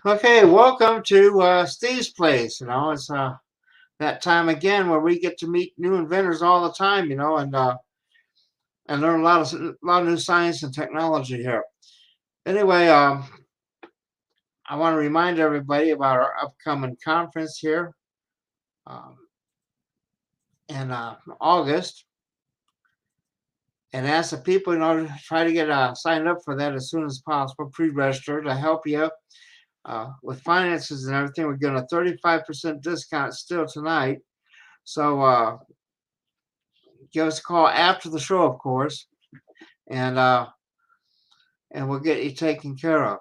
Okay, welcome to Steve's Place. It's that time again where we get to meet new inventors all the time. And learn a lot of new science and technology here. Anyway, I want to remind everybody about our upcoming conference here um, in August, and ask the people, to try to get signed up for that as soon as possible, pre-register to help you. With finances and everything, we're getting a 35% discount still tonight. So give us a call after the show, of course, and we'll get you taken care of.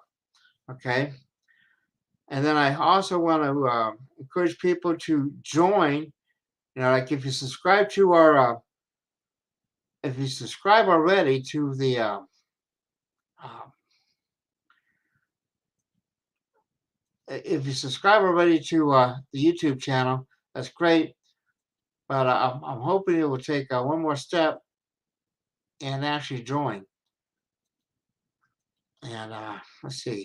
Okay. And then I also want to encourage people to join. Like if you subscribe to if you subscribe already to the if you subscribe already to the YouTube channel, that's great. But I'm hoping it will take one more step and actually join. And let's see.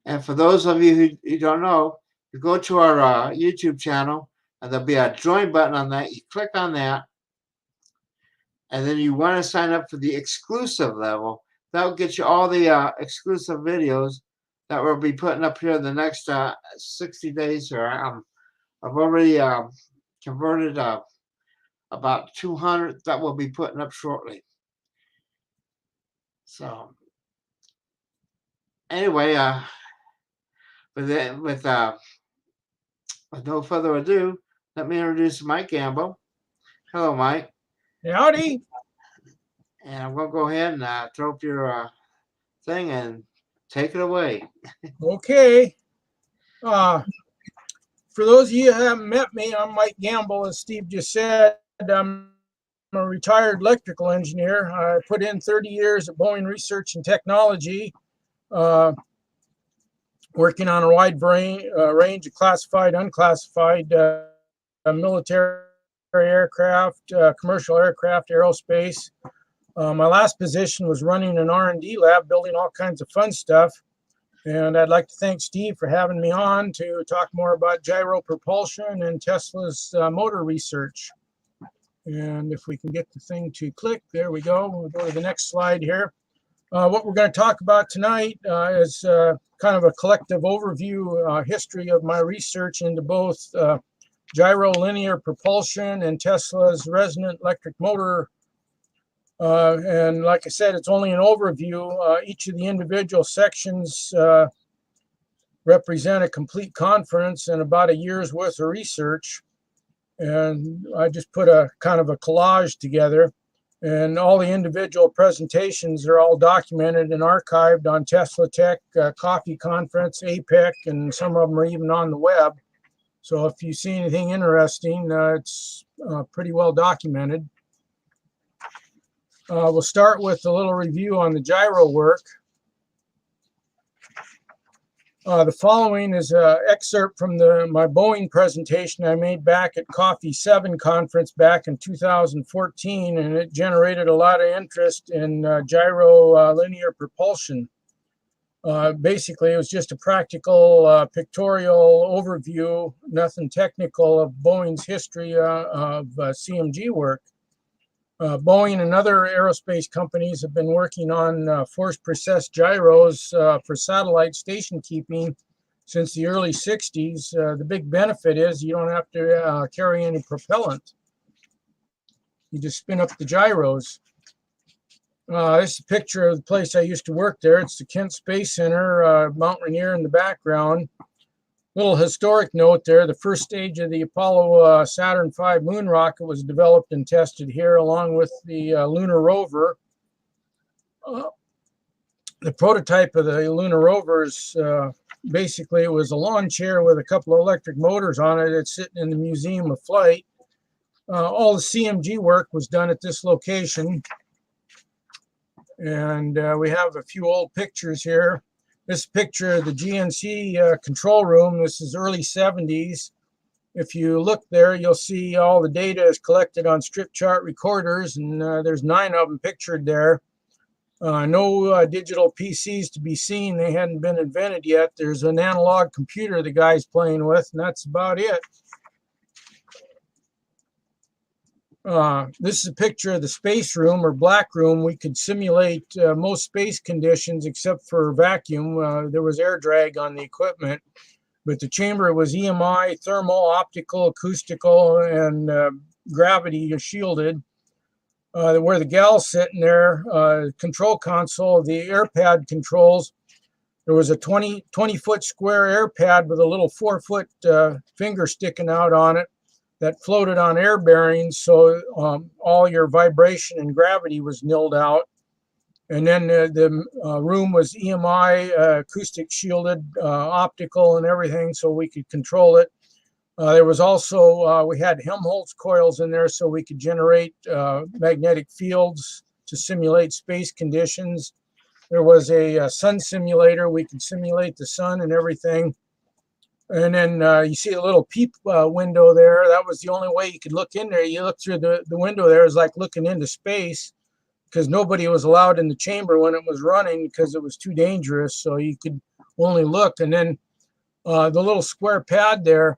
And for those of you who don't know, you go to our YouTube channel, and there'll be a join button on that. You click on that, and then you want to sign up for the exclusive level. That will get you all the exclusive videos that we'll be putting up here in the next 60 days. I've already converted about 200 that we'll be putting up shortly. So anyway, with no further ado, let me introduce Mike Gamble. Hello, Mike. Howdy. And I'm going to go ahead and throw up your thing and take it away. Okay. For those of you who haven't met me, I'm Mike Gamble. As Steve just said, I'm a retired electrical engineer. I put in 30 years at Boeing Research and Technology, working on a wide range of classified, unclassified military aircraft, commercial aircraft, aerospace. My last position was running an R&D lab, building all kinds of fun stuff. And I'd like to thank Steve for having me on to talk more about gyro propulsion and Tesla's motor research. And if we can get the thing to click, there we go. We'll go to the next slide here. What we're going to talk about tonight is kind of a collective overview history of my research into both gyro linear propulsion and Tesla's resonant electric motor. And like I said, it's only an overview. Each of the individual sections represent a complete conference and about a year's worth of research. And I just put a kind of a collage together. And all the individual presentations are all documented and archived on Tesla Tech, Coffee Conference, APEC, and some of them are even on the web. So if you see anything interesting, it's pretty well documented. We'll start with a little review on the gyro work. The following is an excerpt from my Boeing presentation I made back at Coffee 7 conference back in 2014, and it generated a lot of interest in gyro linear propulsion. Basically, it was just a practical pictorial overview, nothing technical, of Boeing's history of CMG work. Boeing and other aerospace companies have been working on force-processed gyros for satellite station keeping since the early 60s. The big benefit is you don't have to carry any propellant. You just spin up the gyros. This is a picture of the place I used to work there. It's the Kent Space Center, Mount Rainier in the background. Little historic note there, the first stage of the Apollo Saturn V moon rocket was developed and tested here along with the lunar rover. The prototype of the lunar rover is basically, it was a lawn chair with a couple of electric motors on it. It's sitting in the Museum of Flight. All the CMG work was done at this location. And we have a few old pictures here. This picture of the GNC control room, this is early 70s. If you look there, you'll see all the data is collected on strip chart recorders, and there's 9 of them pictured there. No digital PCs to be seen. They hadn't been invented yet. There's an analog computer the guy's playing with, and that's about it. This is a picture of the space room or black room. We could simulate most space conditions except for vacuum. There was air drag on the equipment, but the chamber was EMI, thermal, optical, acoustical, and gravity shielded. Where the gal's sitting there, control console, the air pad controls. There was a 20-foot square air pad with a little 4-foot finger sticking out on it that floated on air bearings, so all your vibration and gravity was nilled out. And then the room was EMI, acoustic shielded, optical and everything, so we could control it. There was also, we had Helmholtz coils in there so we could generate magnetic fields to simulate space conditions. There was a sun simulator. We could simulate the sun and everything. And then you see a little peep window there. That was the only way you could look in there. You look through the window there. It was like looking into space, because nobody was allowed in the chamber when it was running because it was too dangerous. So you could only look. And then the little square pad there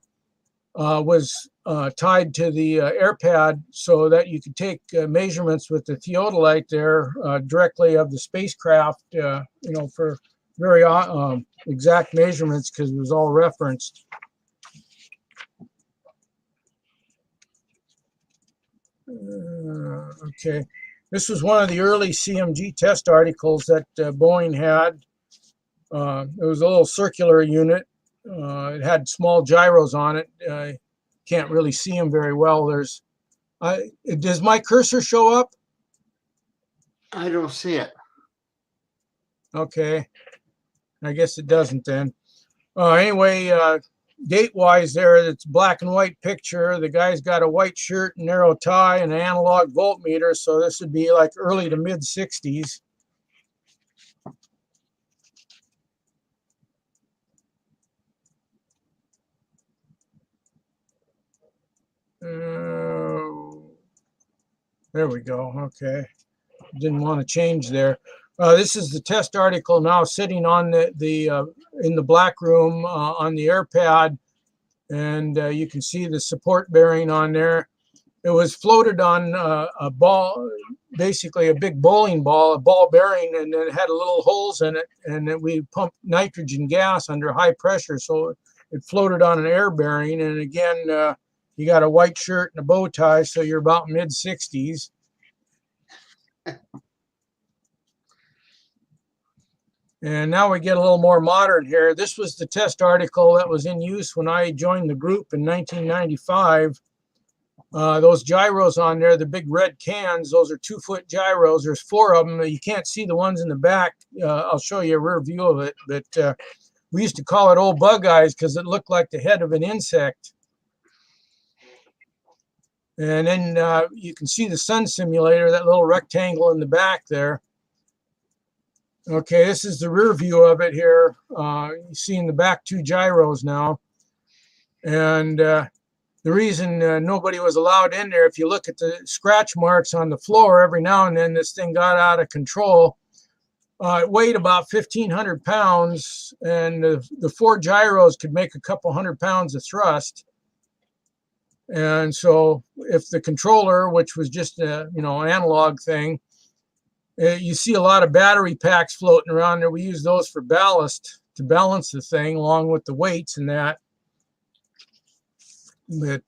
was tied to the air pad so that you could take measurements with the theodolite there directly of the spacecraft, for very exact measurements, because it was all referenced. Okay, this was one of the early CMG test articles that Boeing had. It was a little circular unit. It had small gyros on it. Can't really see them very well. Does my cursor show up? I don't see it. Okay. I guess it doesn't then. Anyway, date-wise there, it's black and white picture. The guy's got a white shirt, narrow tie, and an analog voltmeter. So this would be like early to mid 60s. There we go. Okay. Didn't want to change there. This is the test article now sitting on in the black room on the air pad, and you can see the support bearing on there. It was floated on a ball, basically a big bowling ball, a ball bearing, and it had little holes in it, and then we pumped nitrogen gas under high pressure, so it floated on an air bearing. And again, you got a white shirt and a bow tie, so you're about mid 60s. And now we get a little more modern here. This was the test article that was in use when I joined the group in 1995. Those gyros on there, the big red cans, those are 2-foot gyros. There's 4 of them. You can't see the ones in the back. I'll show you a rear view of it. But we used to call it old bug eyes because it looked like the head of an insect. And then you can see the sun simulator, that little rectangle in the back there. Okay, this is the rear view of it here. You see in the back 2 gyros now. And the reason nobody was allowed in there, if you look at the scratch marks on the floor, every now and then this thing got out of control. It weighed about 1,500 pounds, and the 4 gyros could make a couple hundred pounds of thrust. And so if the controller, which was just an analog thing, you see a lot of battery packs floating around there. We use those for ballast to balance the thing along with the weights and that. But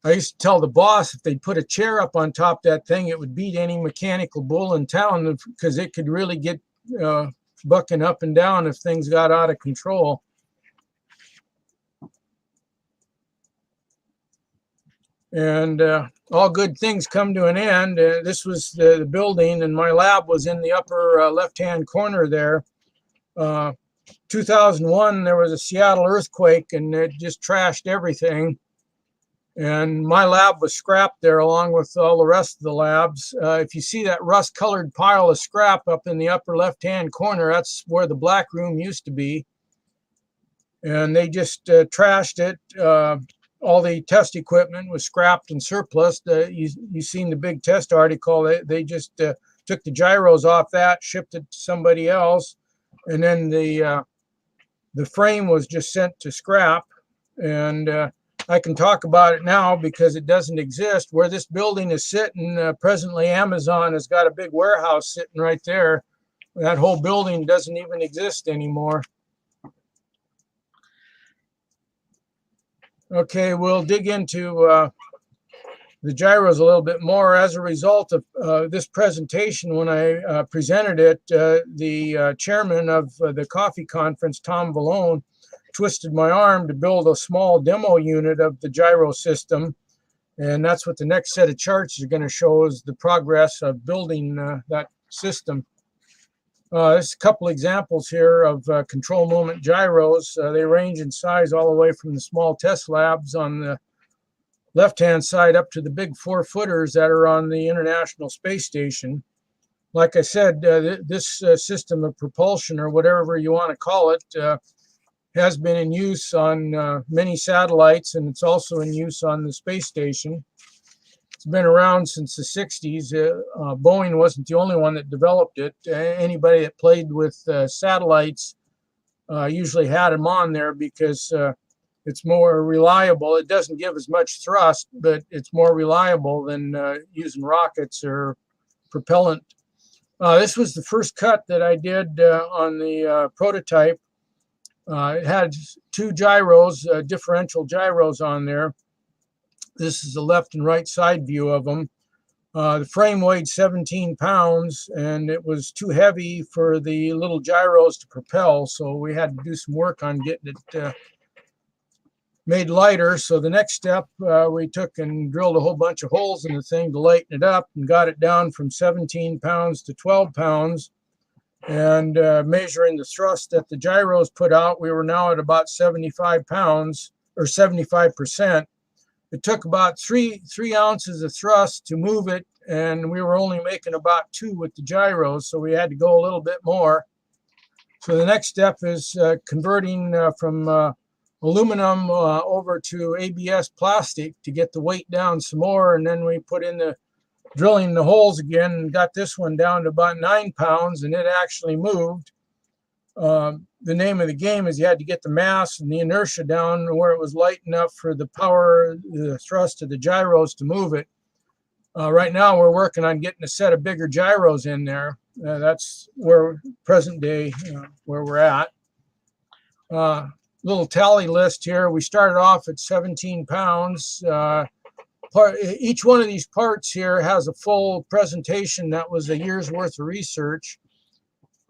I used to tell the boss if they'd put a chair up on top of that thing, it would beat any mechanical bull in town, because it could really get bucking up and down if things got out of control. And all good things come to an end. This was the building, and my lab was in the upper left-hand corner there. 2001, there was a Seattle earthquake, and it just trashed everything. And my lab was scrapped there along with all the rest of the labs. If you see that rust-colored pile of scrap up in the upper left-hand corner, that's where the black room used to be. And they just trashed it. All the test equipment was scrapped and surplus. You've seen the big test article. They just took the gyros off that, shipped it to somebody else, and then the frame was just sent to scrap. And I can talk about it now because it doesn't exist. Where this building is sitting, presently Amazon has got a big warehouse sitting right there. That whole building doesn't even exist anymore. Okay, we'll dig into the gyros a little bit more. As a result of this presentation, when I presented it, the chairman of the coffee conference, Tom Vallone, twisted my arm to build a small demo unit of the gyro system. And that's what the next set of charts are going to show, is the progress of building that system. There's a couple examples here of control moment gyros. They range in size all the way from the small test labs on the left-hand side up to the big 4-footers that are on the International Space Station. Like I said, this system of propulsion, or whatever you want to call it, has been in use on many satellites, and it's also in use on the space station. It's been around since the 60s. Boeing wasn't the only one that developed it. Anybody that played with satellites usually had them on there because it's more reliable. It doesn't give as much thrust, but it's more reliable than using rockets or propellant. This was the first cut that I did on the prototype. It had 2 gyros, differential gyros on there. This is the left and right side view of them. The frame weighed 17 pounds, and it was too heavy for the little gyros to propel, so we had to do some work on getting it made lighter. So the next step, we took and drilled a whole bunch of holes in the thing to lighten it up and got it down from 17 pounds to 12 pounds. And measuring the thrust that the gyros put out, we were now at about 75 pounds, or 75%. It took about three ounces of thrust to move it, and we were only making about 2 with the gyros, so we had to go a little bit more. So the next step is converting from aluminum over to ABS plastic to get the weight down some more, and then we put in the drilling the holes again and got this one down to about 9 pounds, and it actually moved. The name of the game is you had to get the mass and the inertia down where it was light enough for the power, the thrust of the gyros to move it. Right now we're working on getting a set of bigger gyros in there. That's where present day where we're at. Little tally list here. We started off at 17 pounds. Each one of these parts here has a full presentation that was a year's worth of research.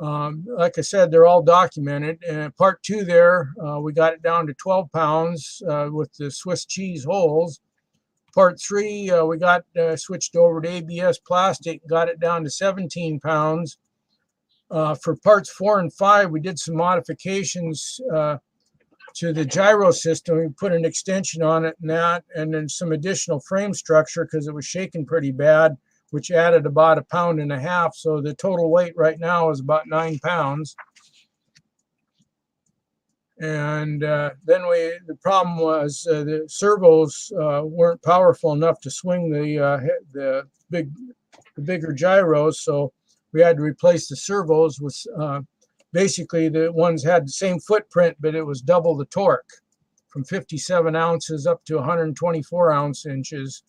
Like I said, they're all documented. Part 2 there, we got it down to 12 pounds with the Swiss cheese holes. Part 3, we got switched over to ABS plastic, got it down to 17 pounds. For parts 4 and 5, we did some modifications to the gyro system. We put an extension on it and then some additional frame structure because it was shaking pretty bad, which added about 1.5 pounds. So the total weight right now is about 9 pounds. And then the problem was the servos weren't powerful enough to swing the bigger gyros. So we had to replace the servos with basically the ones had the same footprint, but it was double the torque, from 57 ounces up to 124 ounce inches.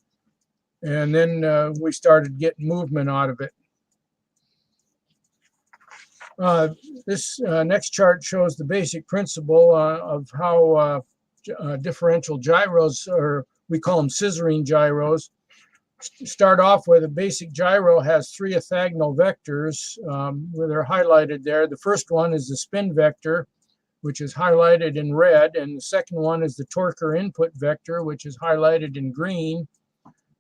And then we started getting movement out of it. This next chart shows the basic principle of how differential gyros, or we call them scissoring gyros, start off with. A basic gyro has 3 orthogonal vectors where they're highlighted there. The first one is the spin vector, which is highlighted in red, and the second one is the torque or input vector, which is highlighted in green,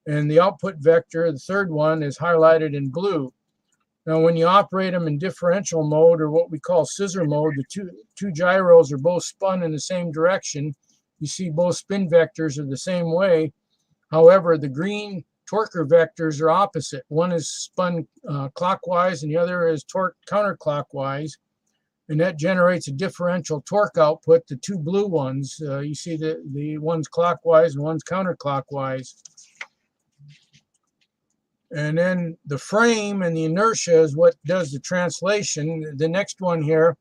and the output vector, the third one, is highlighted in blue. Now, when you operate them in differential mode, or what we call scissor mode, the two gyros are both spun in the same direction. You see both spin vectors are the same way. However, the green torquer vectors are opposite. One is spun clockwise and the other is torqued counterclockwise. And that generates a differential torque output. The 2 blue ones, you see the one's clockwise and one's counterclockwise. And then the frame and the inertia is what does the translation. The next one here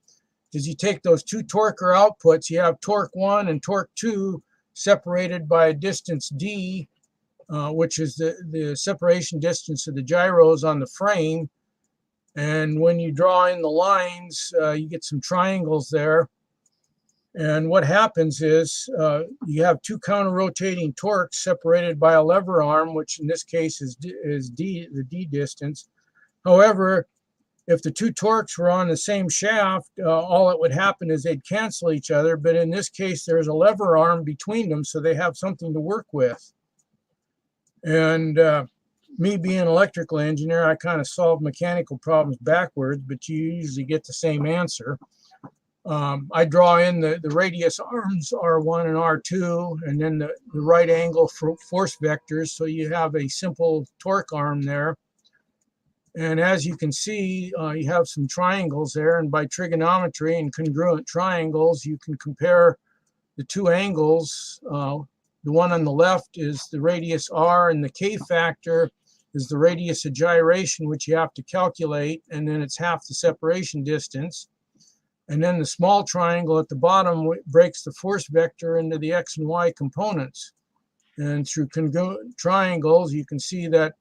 is you take those two torquer outputs. You have torque 1 and torque 2 separated by a distance d, which is the separation distance of the gyros on the frame. And when you draw in the lines, you get some triangles there. And what happens is you have two counter-rotating torques separated by a lever arm, which in this case is d, the d distance. However, if the two torques were on the same shaft, all that would happen is they'd cancel each other. But in this case, there's a lever arm between them, so they have something to work with. And me being an electrical engineer, I kind of solve mechanical problems backwards, but you usually get the same answer. I draw in the radius arms R1 and R2, and then the right angle for force vectors, so you have a simple torque arm there. And as you can see, you have some triangles there, and by trigonometry and congruent triangles, you can compare the two angles. The one on the left is the radius R, and the K factor is the radius of gyration, which you have to calculate, and then it's half the separation distance. And then the small triangle at the bottom breaks the force vector into the x and y components. And through congruent triangles, you can see that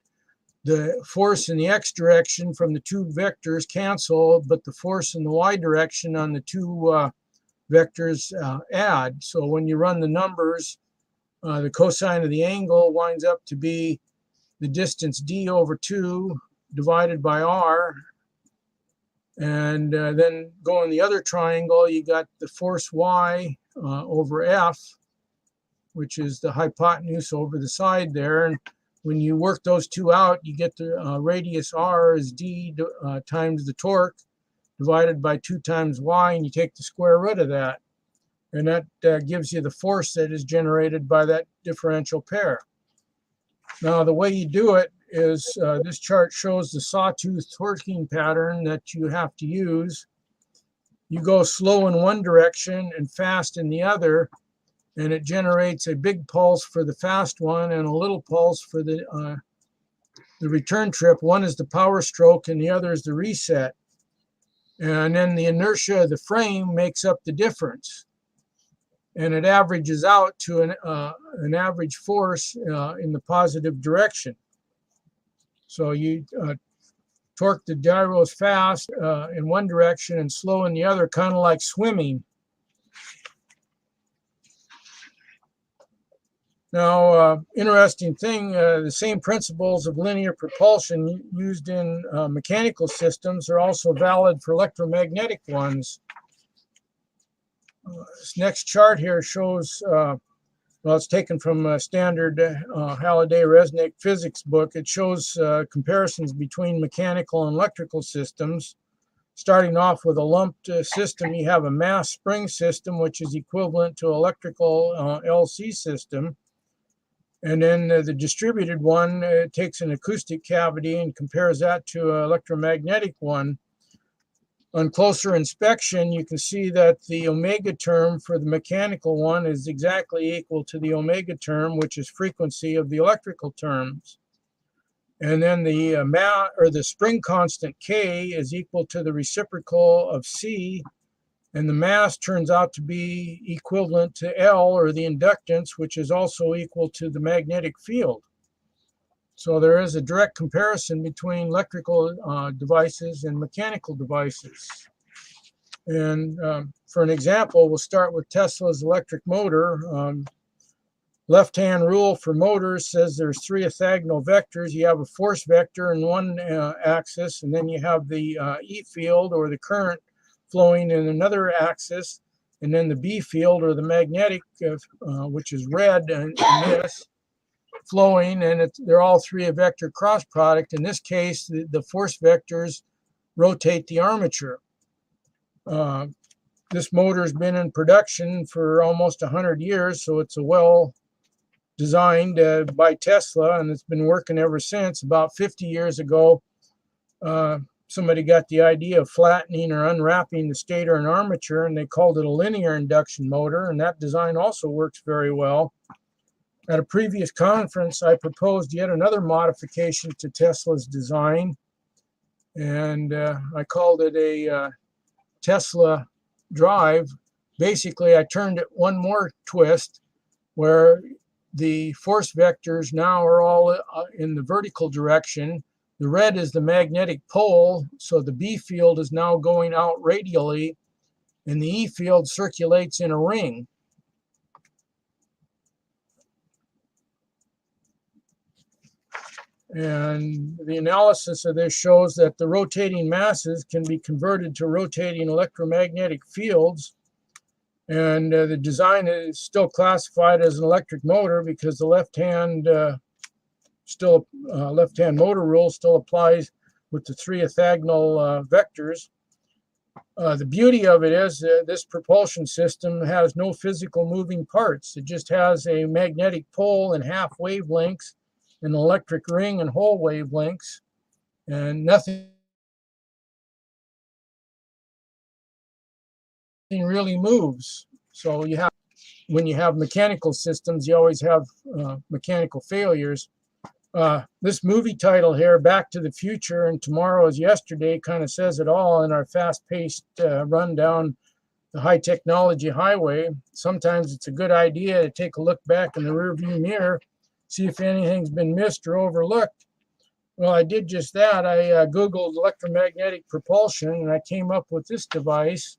the force in the x direction from the two vectors cancel, but the force in the y direction on the two vectors add. So when you run the numbers, the cosine of the angle winds up to be the distance d over 2 divided by r. And then going the other triangle, you got the force y over f, which is the hypotenuse over the side there. And when you work those two out, you get the radius r is d times the torque divided by 2 times y, and you take the square root of that. And that gives you the force that is generated by that differential pair. Now, the way you do it is this chart shows the sawtooth torquing pattern that you have to use. You go slow in one direction and fast in the other, and it generates a big pulse for the fast one and a little pulse for the return trip. One is the power stroke and the other is the reset. And then the inertia of the frame makes up the difference. And it averages out to an average force in the positive direction. So you torque the gyros fast in one direction and slow in the other, kind of like swimming. Now, interesting thing, the same principles of linear propulsion used in mechanical systems are also valid for electromagnetic ones. This next chart here shows, well, it's taken from a standard Halliday-Resnick physics book. It shows comparisons between mechanical and electrical systems. Starting off with a lumped system, you have a mass spring system, which is equivalent to electrical LC system. And then the distributed one takes an acoustic cavity and compares that to an electromagnetic one. On closer inspection, you can see that the omega term for the mechanical one is exactly equal to the omega term, which is frequency of the electrical terms. And then the spring constant K is equal to the reciprocal of C, and the mass turns out to be equivalent to L, or the inductance, which is also equal to the magnetic field. So there is a direct comparison between electrical devices and mechanical devices. And for an example, we'll start with Tesla's electric motor. Left-hand rule for motors says there's 3 orthogonal vectors. You have a force vector in one axis, and then you have the E field, or the current, flowing in another axis, and then the B field, or the magnetic, which is red in this, flowing, and they're all 3 a vector cross product. In this case, the force vectors rotate the armature. This motor has been in production for almost 100 years, so it's a well designed by Tesla, and it's been working ever since. About 50 years ago, somebody got the idea of flattening or unwrapping the stator and armature, and they called it a linear induction motor, and that design also works very well. At a previous conference, I proposed yet another modification to Tesla's design, and I called it a Tesla drive. Basically, I turned it one more twist where the force vectors now are all in the vertical direction. The red is the magnetic pole, so the B field is now going out radially, and the E field circulates in a ring. And the analysis of this shows that the rotating masses can be converted to rotating electromagnetic fields. And the design is still classified as an electric motor because the left-hand motor rule still applies with the three orthogonal vectors. The beauty of it is this propulsion system has no physical moving parts. It just has a magnetic pole and half wavelengths, an electric ring and whole wavelengths, and nothing really moves. So when you have mechanical systems, you always have mechanical failures. This movie title here, Back to the Future and Tomorrow is Yesterday, kind of says it all in our fast-paced run down the high technology highway. Sometimes it's a good idea to take a look back in the rearview mirror, see if anything's been missed or overlooked. Well, I did just that. I Googled electromagnetic propulsion, and I came up with this device.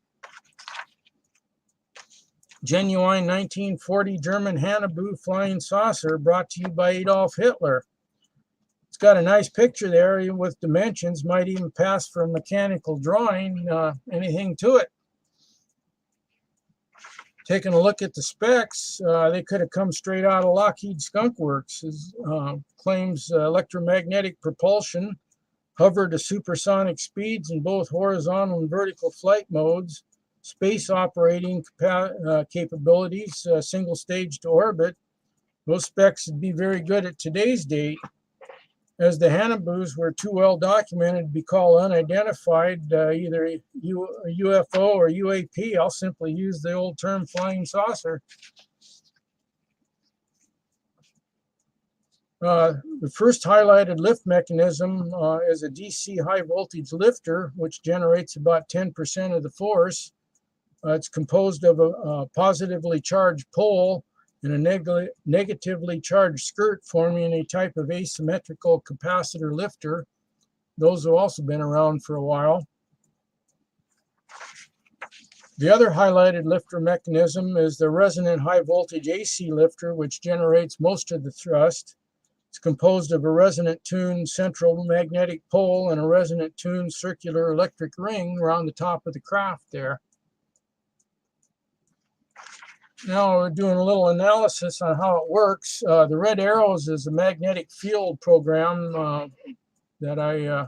Genuine 1940 German Haunebu flying saucer brought to you by Adolf Hitler. It's got a nice picture there with dimensions, might even pass for a mechanical drawing, anything to it. Taking a look at the specs, they could have come straight out of Lockheed Skunk Works. Claims electromagnetic propulsion, hover to supersonic speeds in both horizontal and vertical flight modes, space operating capabilities, single stage to orbit. Those specs would be very good at today's date. As the Haunebus were too well documented to be called unidentified, either a UFO or UAP, I'll simply use the old term flying saucer. The first highlighted lift mechanism is a DC high voltage lifter, which generates about 10% of the force. It's composed of a positively charged pole and a negatively charged skirt, forming a type of asymmetrical capacitor lifter. Those have also been around for a while. The other highlighted lifter mechanism is the resonant high voltage AC lifter, which generates most of the thrust. It's composed of a resonant tuned central magnetic pole and a resonant tuned circular electric ring around the top of the craft there. Now we're doing a little analysis on how it works. The red arrows is a magnetic field program that I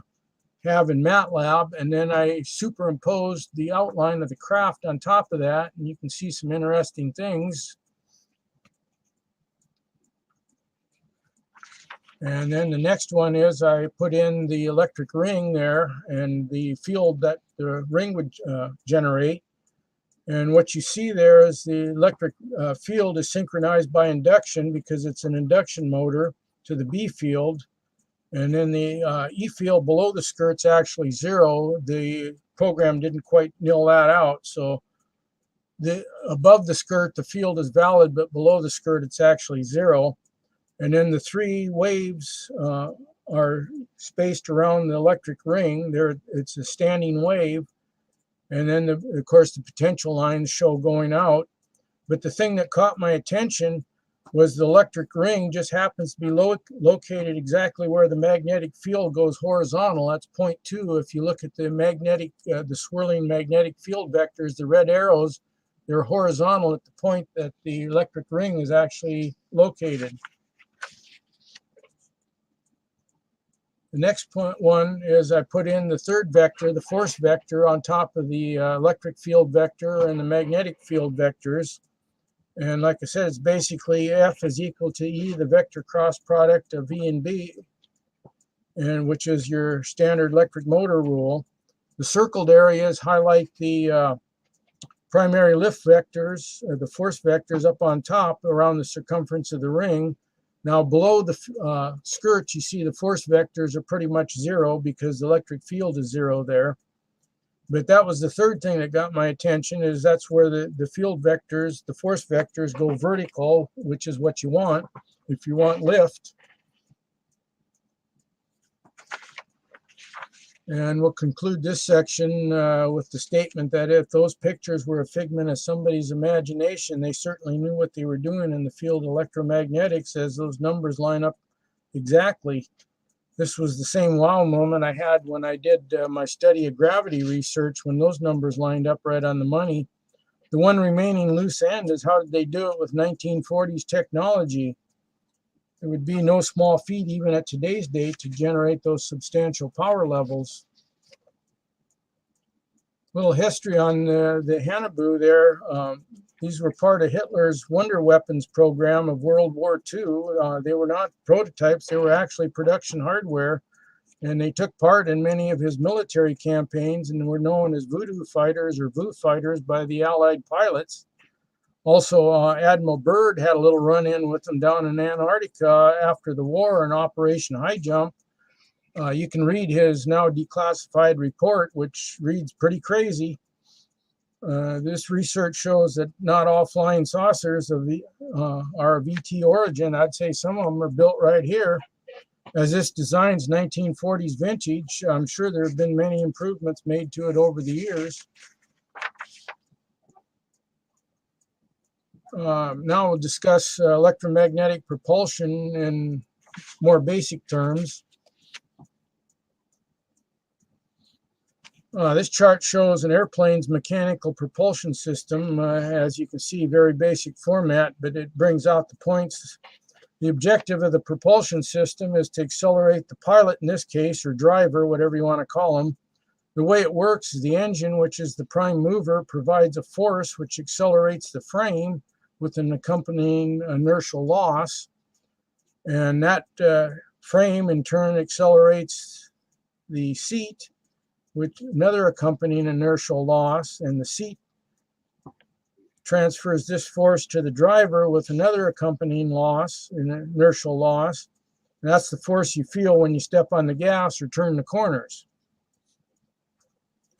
have in MATLAB, and then I superimposed the outline of the craft on top of that, and you can see some interesting things. And then the next one is I put in the electric ring there and the field that the ring would generate. And what you see there is the electric field is synchronized by induction because it's an induction motor to the B field. And then the E field below the skirt's actually zero. The program didn't quite nail that out. So above the skirt, the field is valid, but below the skirt, it's actually zero. And then the three waves are spaced around the electric ring. It's a standing wave. And then, of course, the potential lines show going out. But the thing that caught my attention was the electric ring just happens to be located exactly where the magnetic field goes horizontal. That's 0.2. If you look at the swirling magnetic field vectors, the red arrows, they're horizontal at the point that the electric ring is actually located. The next one is I put in the third vector, the force vector, on top of the electric field vector and the magnetic field vectors. And like I said, it's basically F is equal to E, the vector cross product of V and B, and which is your standard electric motor rule. The circled areas highlight the primary lift vectors, or the force vectors, up on top around the circumference of the ring. Now below the skirt, you see the force vectors are pretty much zero because the electric field is zero there. But that was the third thing that got my attention, is that's where the field vectors, the force vectors, go vertical, which is what you want if you want lift. And we'll conclude this section with the statement that if those pictures were a figment of somebody's imagination, they certainly knew what they were doing in the field of electromagnetics, as those numbers line up exactly. This was the same wow moment I had when I did my study of gravity research, when those numbers lined up right on the money. The one remaining loose end is, how did they do it with 1940s technology? It would be no small feat even at today's date to generate those substantial power levels. Little history on the Hannibal there. These were part of Hitler's wonder weapons program of World War II. They were not prototypes, they were actually production hardware. And they took part in many of his military campaigns and were known as voodoo fighters or VOO fighters by the Allied pilots. Also, Admiral Byrd had a little run-in with them down in Antarctica after the war in Operation High Jump. You can read his now declassified report, which reads pretty crazy. This research shows that not all flying saucers are of ET origin. I'd say some of them are built right here. As this design's 1940s vintage, I'm sure there have been many improvements made to it over the years. Now we'll discuss electromagnetic propulsion in more basic terms. This chart shows an airplane's mechanical propulsion system. As you can see, very basic format, but it brings out the points. The objective of the propulsion system is to accelerate the pilot, in this case, or driver, whatever you want to call him. The way it works is the engine, which is the prime mover, provides a force which accelerates the frame with an accompanying inertial loss. And that frame, in turn, accelerates the seat with another accompanying inertial loss, and the seat transfers this force to the driver with another accompanying loss, an inertial loss. And that's the force you feel when you step on the gas or turn the corners.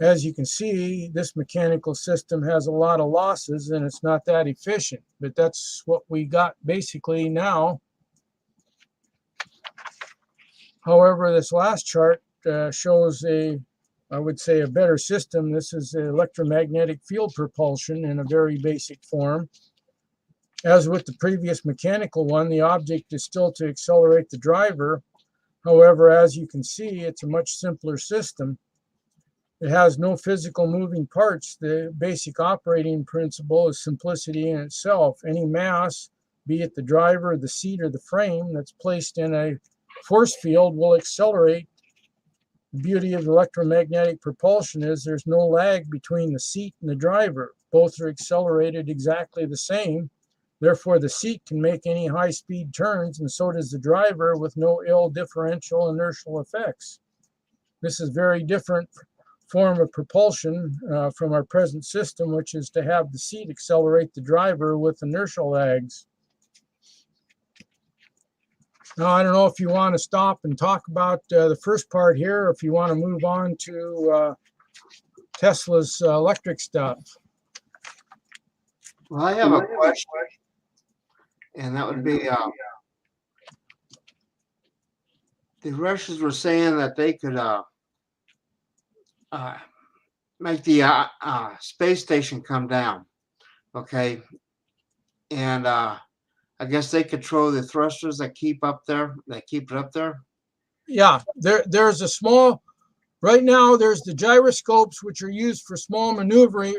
As you can see, this mechanical system has a lot of losses and it's not that efficient, but that's what we got basically now. However, this last chart shows I would say a better system. This is electromagnetic field propulsion in a very basic form. As with the previous mechanical one, the object is still to accelerate the driver. However, as you can see, it's a much simpler system. It has no physical moving parts. The basic operating principle is simplicity in itself. Any mass, be it the driver, the seat, or the frame, that's placed in a force field will accelerate. The beauty of electromagnetic propulsion is there's no lag between the seat and the driver. Both are accelerated exactly the same. Therefore, the seat can make any high-speed turns, and so does the driver, with no ill differential inertial effects. This is a very different form of propulsion from our present system, which is to have the seat accelerate the driver with inertial lags. Now, I don't know if you want to stop and talk about the first part here, or if you want to move on to Tesla's electric stuff. Well, I have a question, and that would be, the Russians were saying that they could make the space station come down, okay? And I guess they control the thrusters that keep it up there. Yeah, there's a small, right now there's the gyroscopes, which are used for small maneuvers,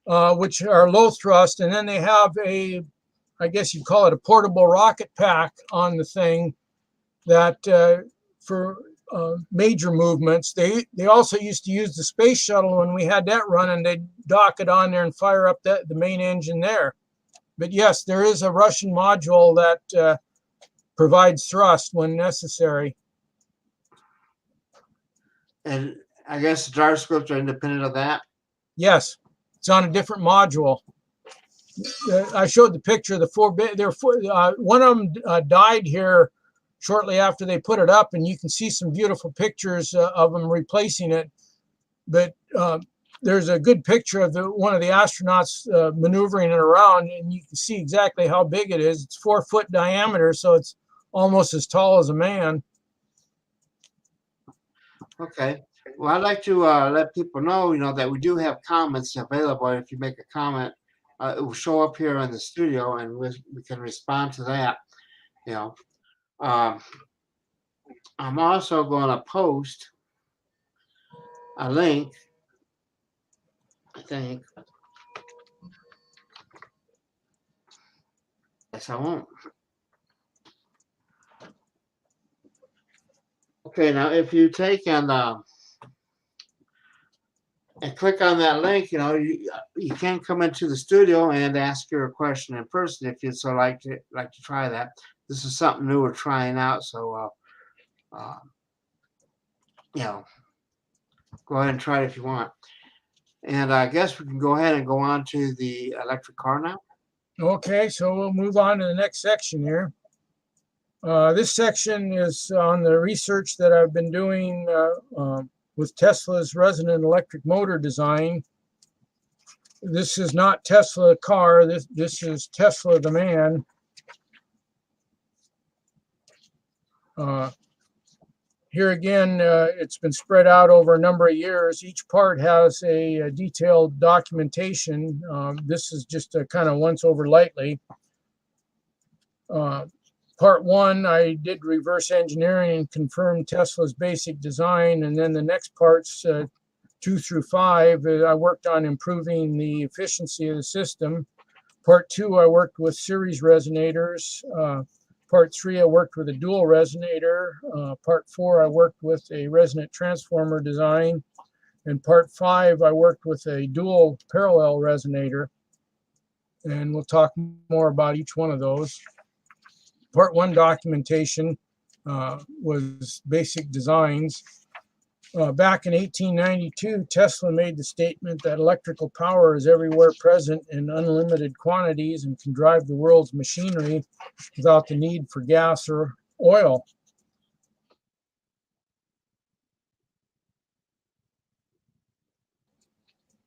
which are low thrust, and then they have I guess you'd call it a portable rocket pack on the thing that for major movements. They also used to use the space shuttle when we had that run, and they'd dock it on there and fire up the main engine there. But yes, there is a Russian module that provides thrust when necessary. And I guess the gyroscopes are independent of that. Yes, it's on a different module. I showed the picture of the four. One of them died here shortly after they put it up, and you can see some beautiful pictures of them replacing it. But there's a good picture of one of the astronauts maneuvering it around, and you can see exactly how big it is. It's 4-foot diameter, so it's almost as tall as a man. Okay. Well, I'd like to let people know, that we do have comments available. If you make a comment, it will show up here in the studio, and we can respond to that. You know, um, I'm also going to post a link. I think. Yes, I won't. Okay, now if you take and click on that link, you can come into the studio and ask your question in person if you'd so like to try that. This is something new we're trying out, so go ahead and try it if you want. And I guess we can go ahead and go on to the electric car now. Okay, so we'll move on to the next section here. This section is on the research that I've been doing with Tesla's resonant electric motor design. This is not Tesla car. This is Tesla the man. Here again, it's been spread out over a number of years. Each part has a detailed documentation. This is just a kind of once over lightly. Part 1, I did reverse engineering and confirmed Tesla's basic design. And then the next parts, 2 through 5, I worked on improving the efficiency of the system. Part 2, I worked with series resonators. Part 3, I worked with a dual resonator. Part 4, I worked with a resonant transformer design. And Part 5, I worked with a dual parallel resonator. And we'll talk more about each one of those. Part 1 documentation was basic designs. Back in 1892, Tesla made the statement that electrical power is everywhere present in unlimited quantities and can drive the world's machinery without the need for gas or oil.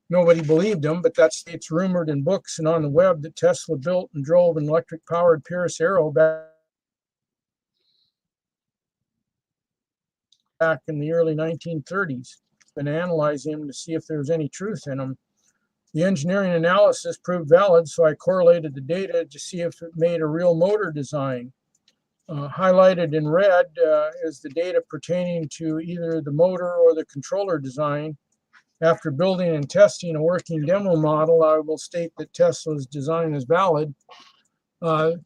Nobody believed him, but it's rumored in books and on the web that Tesla built and drove an electric-powered Pierce Arrow back in the early 1930s. Been analyzing him to see if there was any truth in him. The engineering analysis proved valid, so I correlated the data to see if it made a real motor design. Highlighted in red is the data pertaining to either the motor or the controller design. After building and testing a working demo model, I will state that Tesla's design is valid. I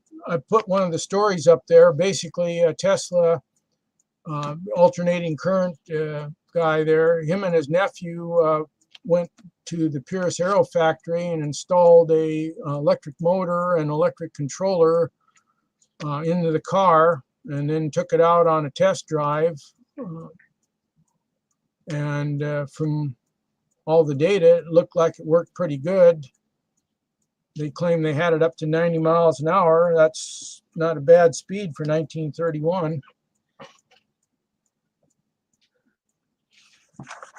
put one of the stories up there. Basically, Tesla alternating current guy there, him and his nephew went to the Pierce Arrow factory and installed a electric motor and electric controller into the car, and then took it out on a test drive. From all the data, it looked like it worked pretty good. They claim they had it up to 90 miles an hour. That's not a bad speed for 1931.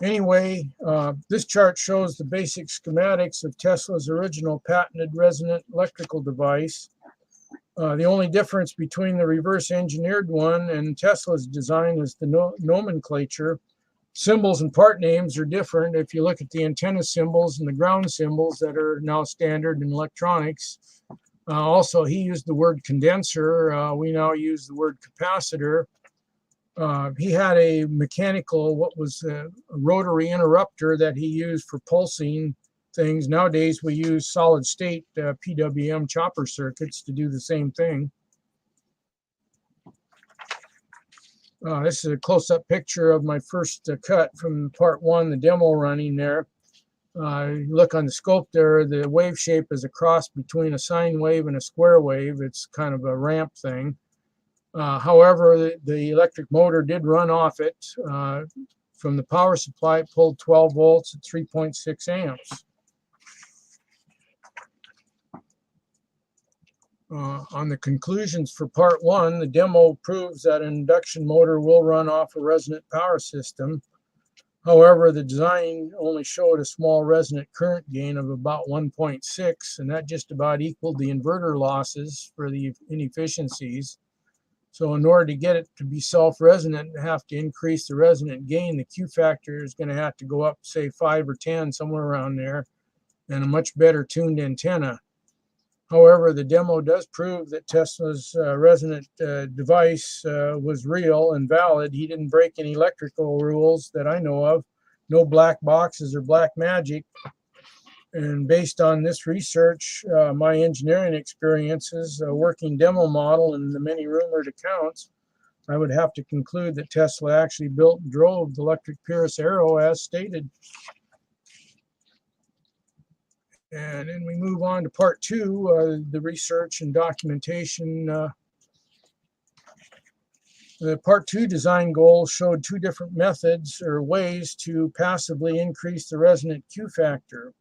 Anyway, this chart shows the basic schematics of Tesla's original patented resonant electrical device. The only difference between the reverse engineered one and Tesla's design is the nomenclature. Symbols and part names are different. If you look at the antenna symbols and the ground symbols that are now standard in electronics. Also, he used the word condenser. We now use the word capacitor. He had a mechanical, what was a rotary interrupter that he used for pulsing things. Nowadays, we use solid state PWM chopper circuits to do the same thing. This is a close-up picture of my first cut from part 1, the demo running there. Look on the scope there, the wave shape is a cross between a sine wave and a square wave. It's kind of a ramp thing. However, the electric motor did run off it. from the power supply, it pulled 12 volts at 3.6 amps. On the conclusions for part 1, the demo proves that an induction motor will run off a resonant power system. However, the design only showed a small resonant current gain of about 1.6, and that just about equaled the inverter losses for the inefficiencies. So in order to get it to be self-resonant and have to increase the resonant gain, the Q factor is going to have to go up, say 5 or 10, somewhere around there, and a much better tuned antenna. However, the demo does prove that Tesla's resonant device was real and valid. He didn't break any electrical rules that I know of, no black boxes or black magic. And based on this research, my engineering experiences, a working demo model, and the many rumored accounts, I would have to conclude that Tesla actually built and drove the electric Pyrrhus Arrow as stated. And then we move on to part 2, the research and documentation. The part 2 design goals showed 2 different methods or ways to passively increase the resonant Q factor.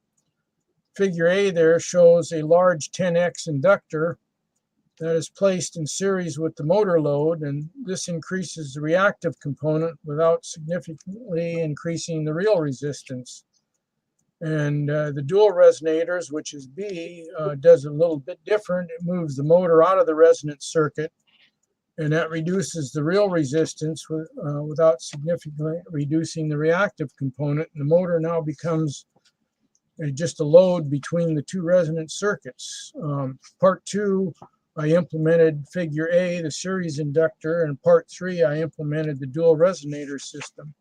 Figure A there shows a large 10x inductor that is placed in series with the motor load, and this increases the reactive component without significantly increasing the real resistance. And the dual resonators, which is B, does a little bit different. It moves the motor out of the resonance circuit, and that reduces the real resistance without significantly reducing the reactive component. And the motor now becomes just a load between the 2 resonance circuits. Part 2, I implemented figure A, the series inductor, and part 3, I implemented the dual resonator system.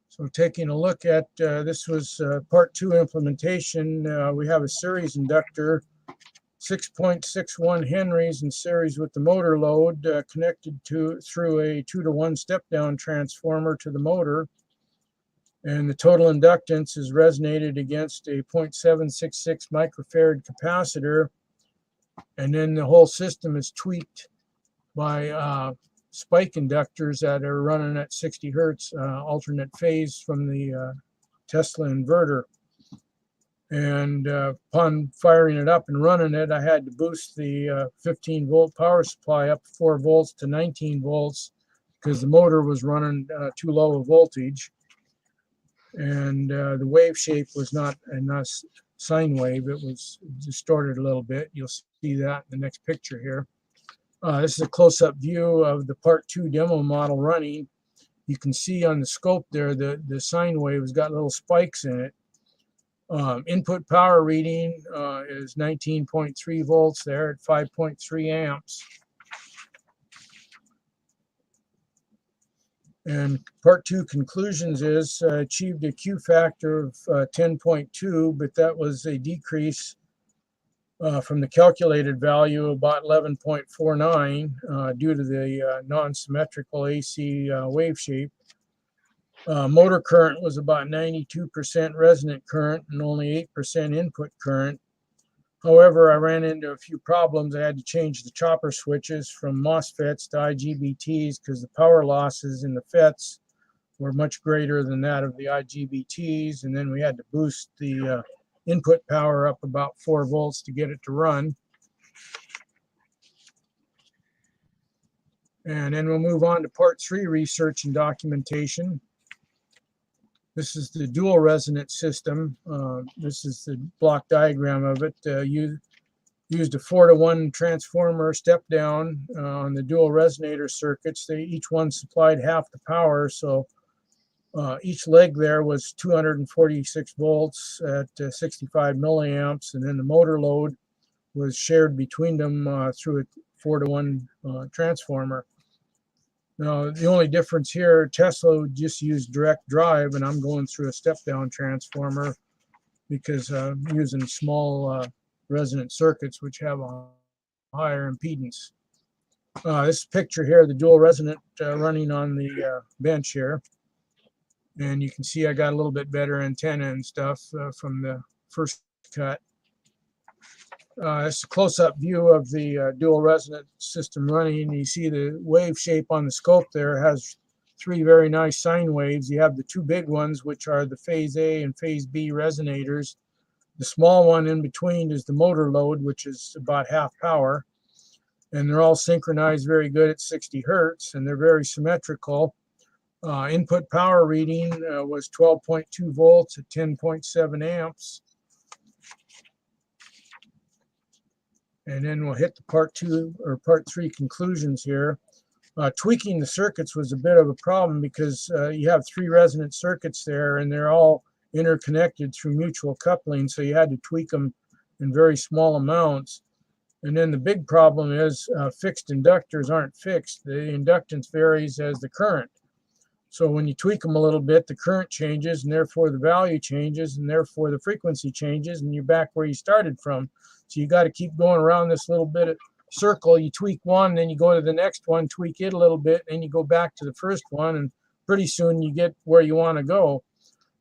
So taking a look at, this was part 2 implementation. We have a series inductor, 6.61 Henrys in series with the motor load, connected through a 2-to-1 step-down transformer to the motor. And the total inductance is resonated against a 0.766 microfarad capacitor. And then the whole system is tweaked by spike inductors that are running at 60 hertz alternate phase from the Tesla inverter. And upon firing it up and running it, I had to boost the 15 volt power supply up 4 volts to 19 volts because the motor was running too low a voltage. And the wave shape was not a sine wave, it was distorted a little bit. You'll see that in the next picture here. This is a close-up view of the part 2 demo model running. You can see on the scope there the sine wave has got little spikes in it. Input power reading is 19.3 volts there at 5.3 amps. And part 2 conclusions is achieved a Q factor of 10.2, but that was a decrease from the calculated value of about 11.49 due to the non-symmetrical AC wave shape. Motor current was about 92% resonant current and only 8% input current. However, I ran into a few problems. I had to change the chopper switches from MOSFETs to IGBTs because the power losses in the FETs were much greater than that of the IGBTs. And then we had to boost the input power up about 4 volts to get it to run. And then we'll move on to part 3 research and documentation. This is the dual resonant system. This is the block diagram of it. Used a 4-to-1 transformer step down on the dual resonator circuits. Each one supplied half the power, so each leg there was 246 volts at 65 milliamps, and then the motor load was shared between them through a 4-to-1 transformer. Now, the only difference here, Tesla just used direct drive, and I'm going through a step-down transformer because I'm using small resonant circuits, which have a higher impedance. This picture here, the dual resonant running on the bench here. And you can see I got a little bit better antenna and stuff from the first cut. It's a close-up view of the dual resonant system running. You see the wave shape on the scope there has three very nice sine waves. You have the two big ones, which are the phase A and phase B resonators. The small one in between is the motor load, which is about half power. And they're all synchronized very good at 60 hertz, and they're very symmetrical. Input power reading was 12.2 volts at 10.7 amps. And then we'll hit the part 2 or part 3 conclusions here. Tweaking the circuits was a bit of a problem because you have 3 resonant circuits there, and they're all interconnected through mutual coupling, so you had to tweak them in very small amounts. And then the big problem is fixed inductors aren't fixed. The inductance varies as the current. So when you tweak them a little bit, the current changes, and therefore the value changes, and therefore the frequency changes, and you're back where you started from. So you got to keep going around this little bit of circle. You tweak one, then you go to the next one, tweak it a little bit, and you go back to the first one, and pretty soon you get where you want to go.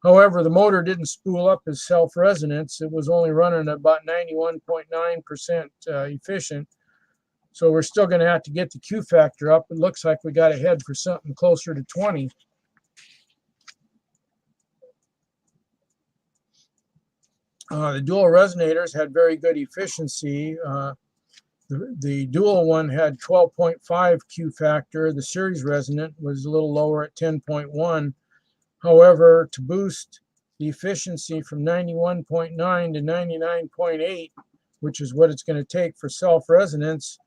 However, the motor didn't spool up as self-resonance. It was only running about 91.9% efficient. So we're still going to have to get the Q factor up. It looks like we got to head for something closer to 20. The dual resonators had very good efficiency. The dual one had 12.5 Q factor. The series resonant was a little lower at 10.1. However, to boost the efficiency from 91.9 to 99.8, which is what it's going to take for self-resonance,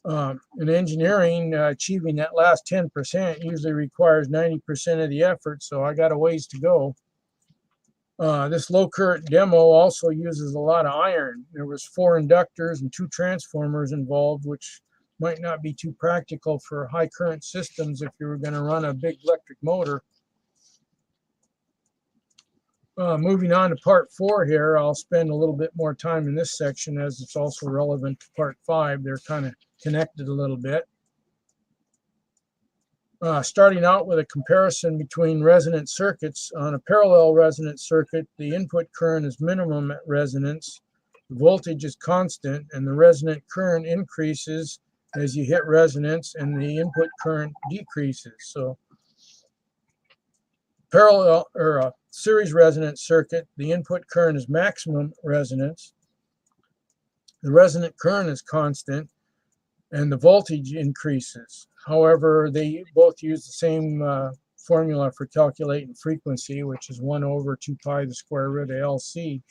in engineering, achieving that last 10% usually requires 90% of the effort, so I got a ways to go. This low current demo also uses a lot of iron. There was 4 inductors and 2 transformers involved, which might not be too practical for high current systems if you were going to run a big electric motor. Moving on to part 4 here, I'll spend a little bit more time in this section as it's also relevant to part 5. They're kind of connected a little bit. Starting out with a comparison between resonant circuits. On a parallel resonant circuit, the input current is minimum at resonance, the voltage is constant, and the resonant current increases as you hit resonance, and the input current decreases. So parallel or a series resonant circuit, the input current is maximum resonance, the resonant current is constant, and the voltage increases. However, they both use the same formula for calculating frequency, which is 1 over 2 pi the square root of LC.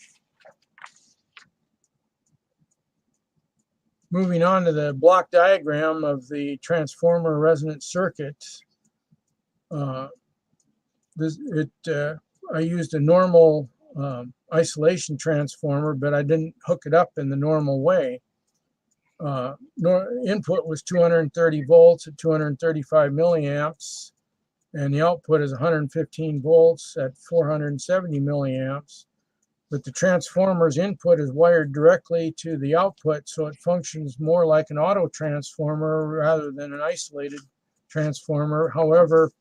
Moving on to the block diagram of the transformer resonant circuit. I used a normal isolation transformer, but I didn't hook it up in the normal way. Input was 230 volts at 235 milliamps, and the output is 115 volts at 470 milliamps. But the transformer's input is wired directly to the output, so it functions more like an auto transformer rather than an isolated transformer. However,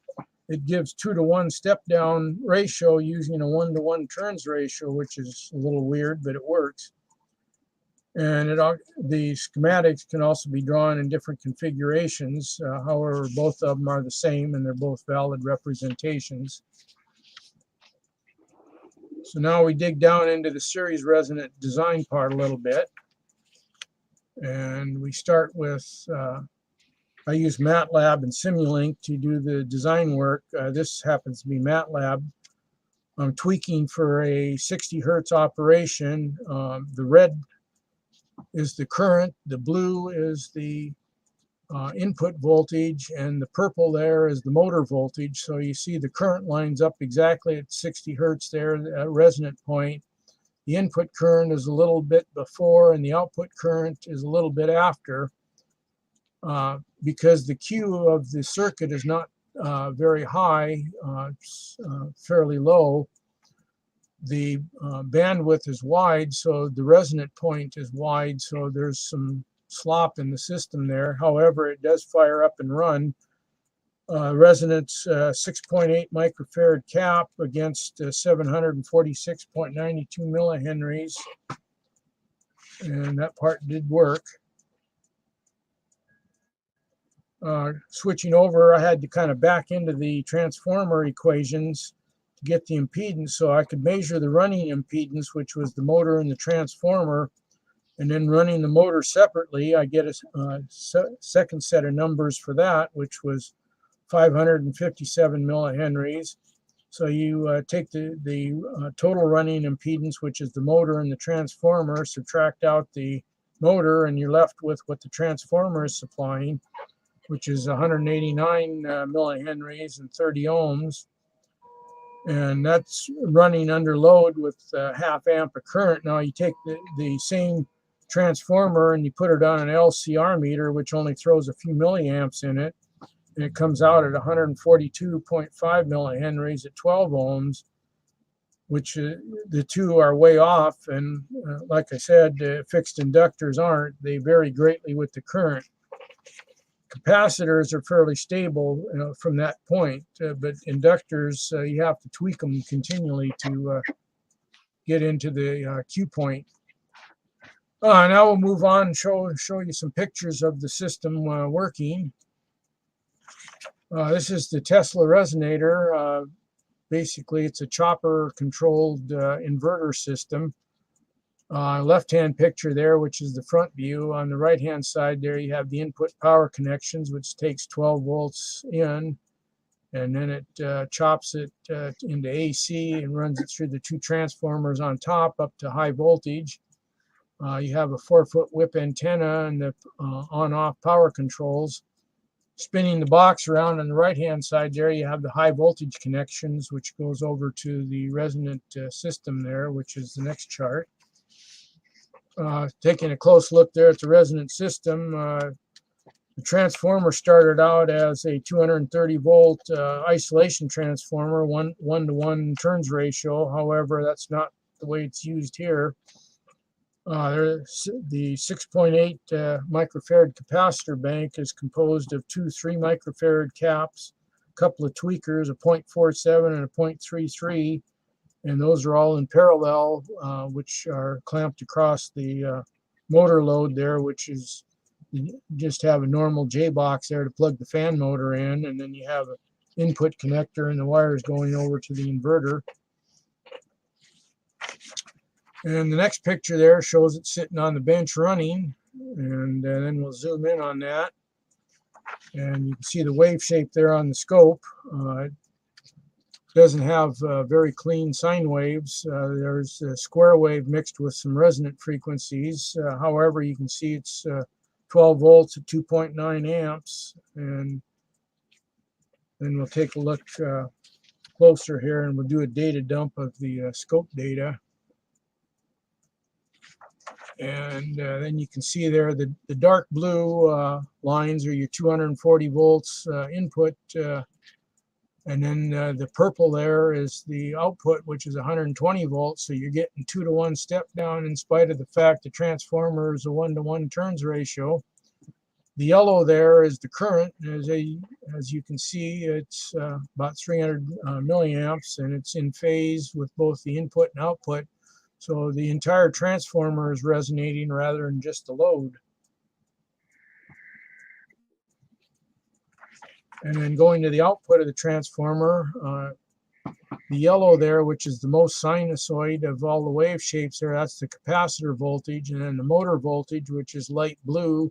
it gives 2-to-1 step-down ratio using a 1-to-1 turns ratio, which is a little weird, but it works. And the schematics can also be drawn in different configurations. However, both of them are the same, and they're both valid representations. So now we dig down into the series resonant design part a little bit. And we start with I use MATLAB and Simulink to do the design work. This happens to be MATLAB. I'm tweaking for a 60 hertz operation. The red is the current, the blue is the input voltage, and the purple there is the motor voltage. So you see the current lines up exactly at 60 hertz there at resonant point. The input current is a little bit before, and the output current is a little bit after. Because the Q of the circuit is not very high, it's fairly low. The bandwidth is wide, so the resonant point is wide, so there's some slop in the system there. However, it does fire up and run. Resonance 6.8 microfarad cap against 746.92 millihenries, and that part did work. switching over, I had to kind of back into the transformer equations to get the impedance, so I could measure the running impedance, which was the motor and the transformer, and then running the motor separately, I get a second set of numbers for that, which was 557 millihenries. So you take the total running impedance, which is the motor and the transformer, subtract out the motor, and you're left with what the transformer is supplying, which is 189 millihenries and 30 ohms. And that's running under load with half amp of current. Now you take the same transformer and you put it on an LCR meter, which only throws a few milliamps in it, and it comes out at 142.5 millihenries at 12 ohms, which the two are way off. And like I said, fixed inductors aren't. They vary greatly with the current. Capacitors are fairly stable, from that point, but inductors, you have to tweak them continually to get into the Q point. Now we'll move on and show you some pictures of the system working. This is the Tesla resonator. Basically, it's a chopper-controlled inverter system. Left-hand picture there, which is the front view. On the right-hand side there, you have the input power connections, which takes 12 volts in, and then it chops it into AC and runs it through the two transformers on top up to high voltage. You have a 4-foot whip antenna and the on-off power controls. Spinning the box around on the right-hand side there, you have the high voltage connections, which goes over to the resonant system there, which is the next chart. Taking a close look there at the resonant system, the transformer started out as a 230 volt isolation transformer, 1:1 turns ratio. However, that's not the way it's used here. There's the 6.8 microfarad capacitor bank is composed of two 3 microfarad caps, a couple of tweakers, a 0.47 and a 0.33, and those are all in parallel, which are clamped across the motor load there, which is, you just have a normal J box there to plug the fan motor in, and then you have an input connector and the wires going over to the inverter. And the next picture there shows it sitting on the bench running, and then we'll zoom in on that. And you can see the wave shape there on the scope. It doesn't have very clean sine waves. There's a square wave mixed with some resonant frequencies. However, you can see it's 12 volts at 2.9 amps. And then we'll take a look closer here, and we'll do a data dump of the scope data. And then you can see there the dark blue lines are your 240 volts input, and then the purple there is the output, which is 120 volts. So you're getting 2-to-1 step down in spite of the fact the transformer is a 1-to-1 turns ratio. The yellow there is the current. As you can see, it's about 300 milliamps, and it's in phase with both the input and output. So the entire transformer is resonating rather than just the load. And then going to the output of the transformer, the yellow there, which is the most sinusoid of all the wave shapes there, that's the capacitor voltage. And then the motor voltage, which is light blue,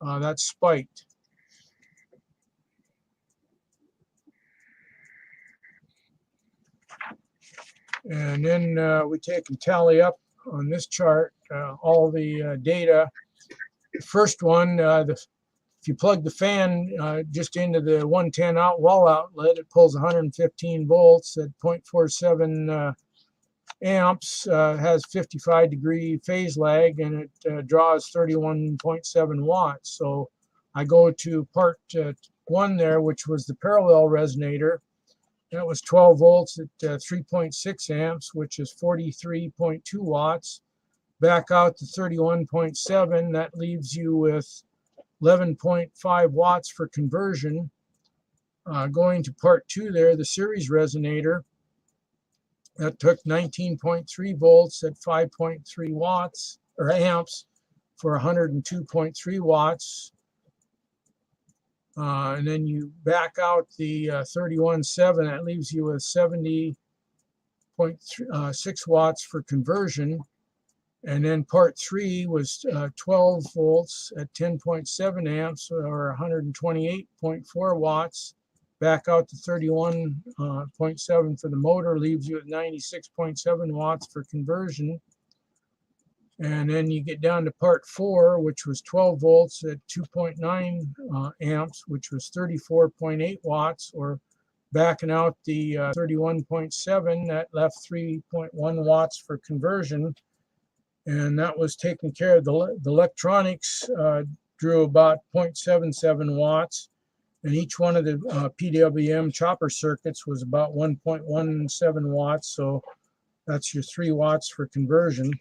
that's spiked. And then we take and tally up on this chart all the data. The first one, if you plug the fan just into the 110 wall outlet, it pulls 115 volts at 0.47 amps, has 55-degree phase lag, and it draws 31.7 watts. So I go to part 1 there, which was the parallel resonator. That was 12 volts at 3.6 amps, which is 43.2 watts. Back out to 31.7, that leaves you with 11.5 watts for conversion. Going to part 2 there, the series resonator, that took 19.3 volts at 5.3 watts, or amps, for 102.3 watts. And then you back out the 31.7, that leaves you with 70.6 watts for conversion. And then part 3 was 12 volts at 10.7 amps or 128.4 watts. Back out to 31.7 for the motor, leaves you with 96.7 watts for conversion. And then you get down to part 4, which was 12 volts at 2.9 amps, which was 34.8 watts, or backing out the 31.7, that left 3.1 watts for conversion. And that was taking care of the electronics, drew about 0.77 watts. And each one of the PWM chopper circuits was about 1.17 watts. So that's your 3 watts for conversion.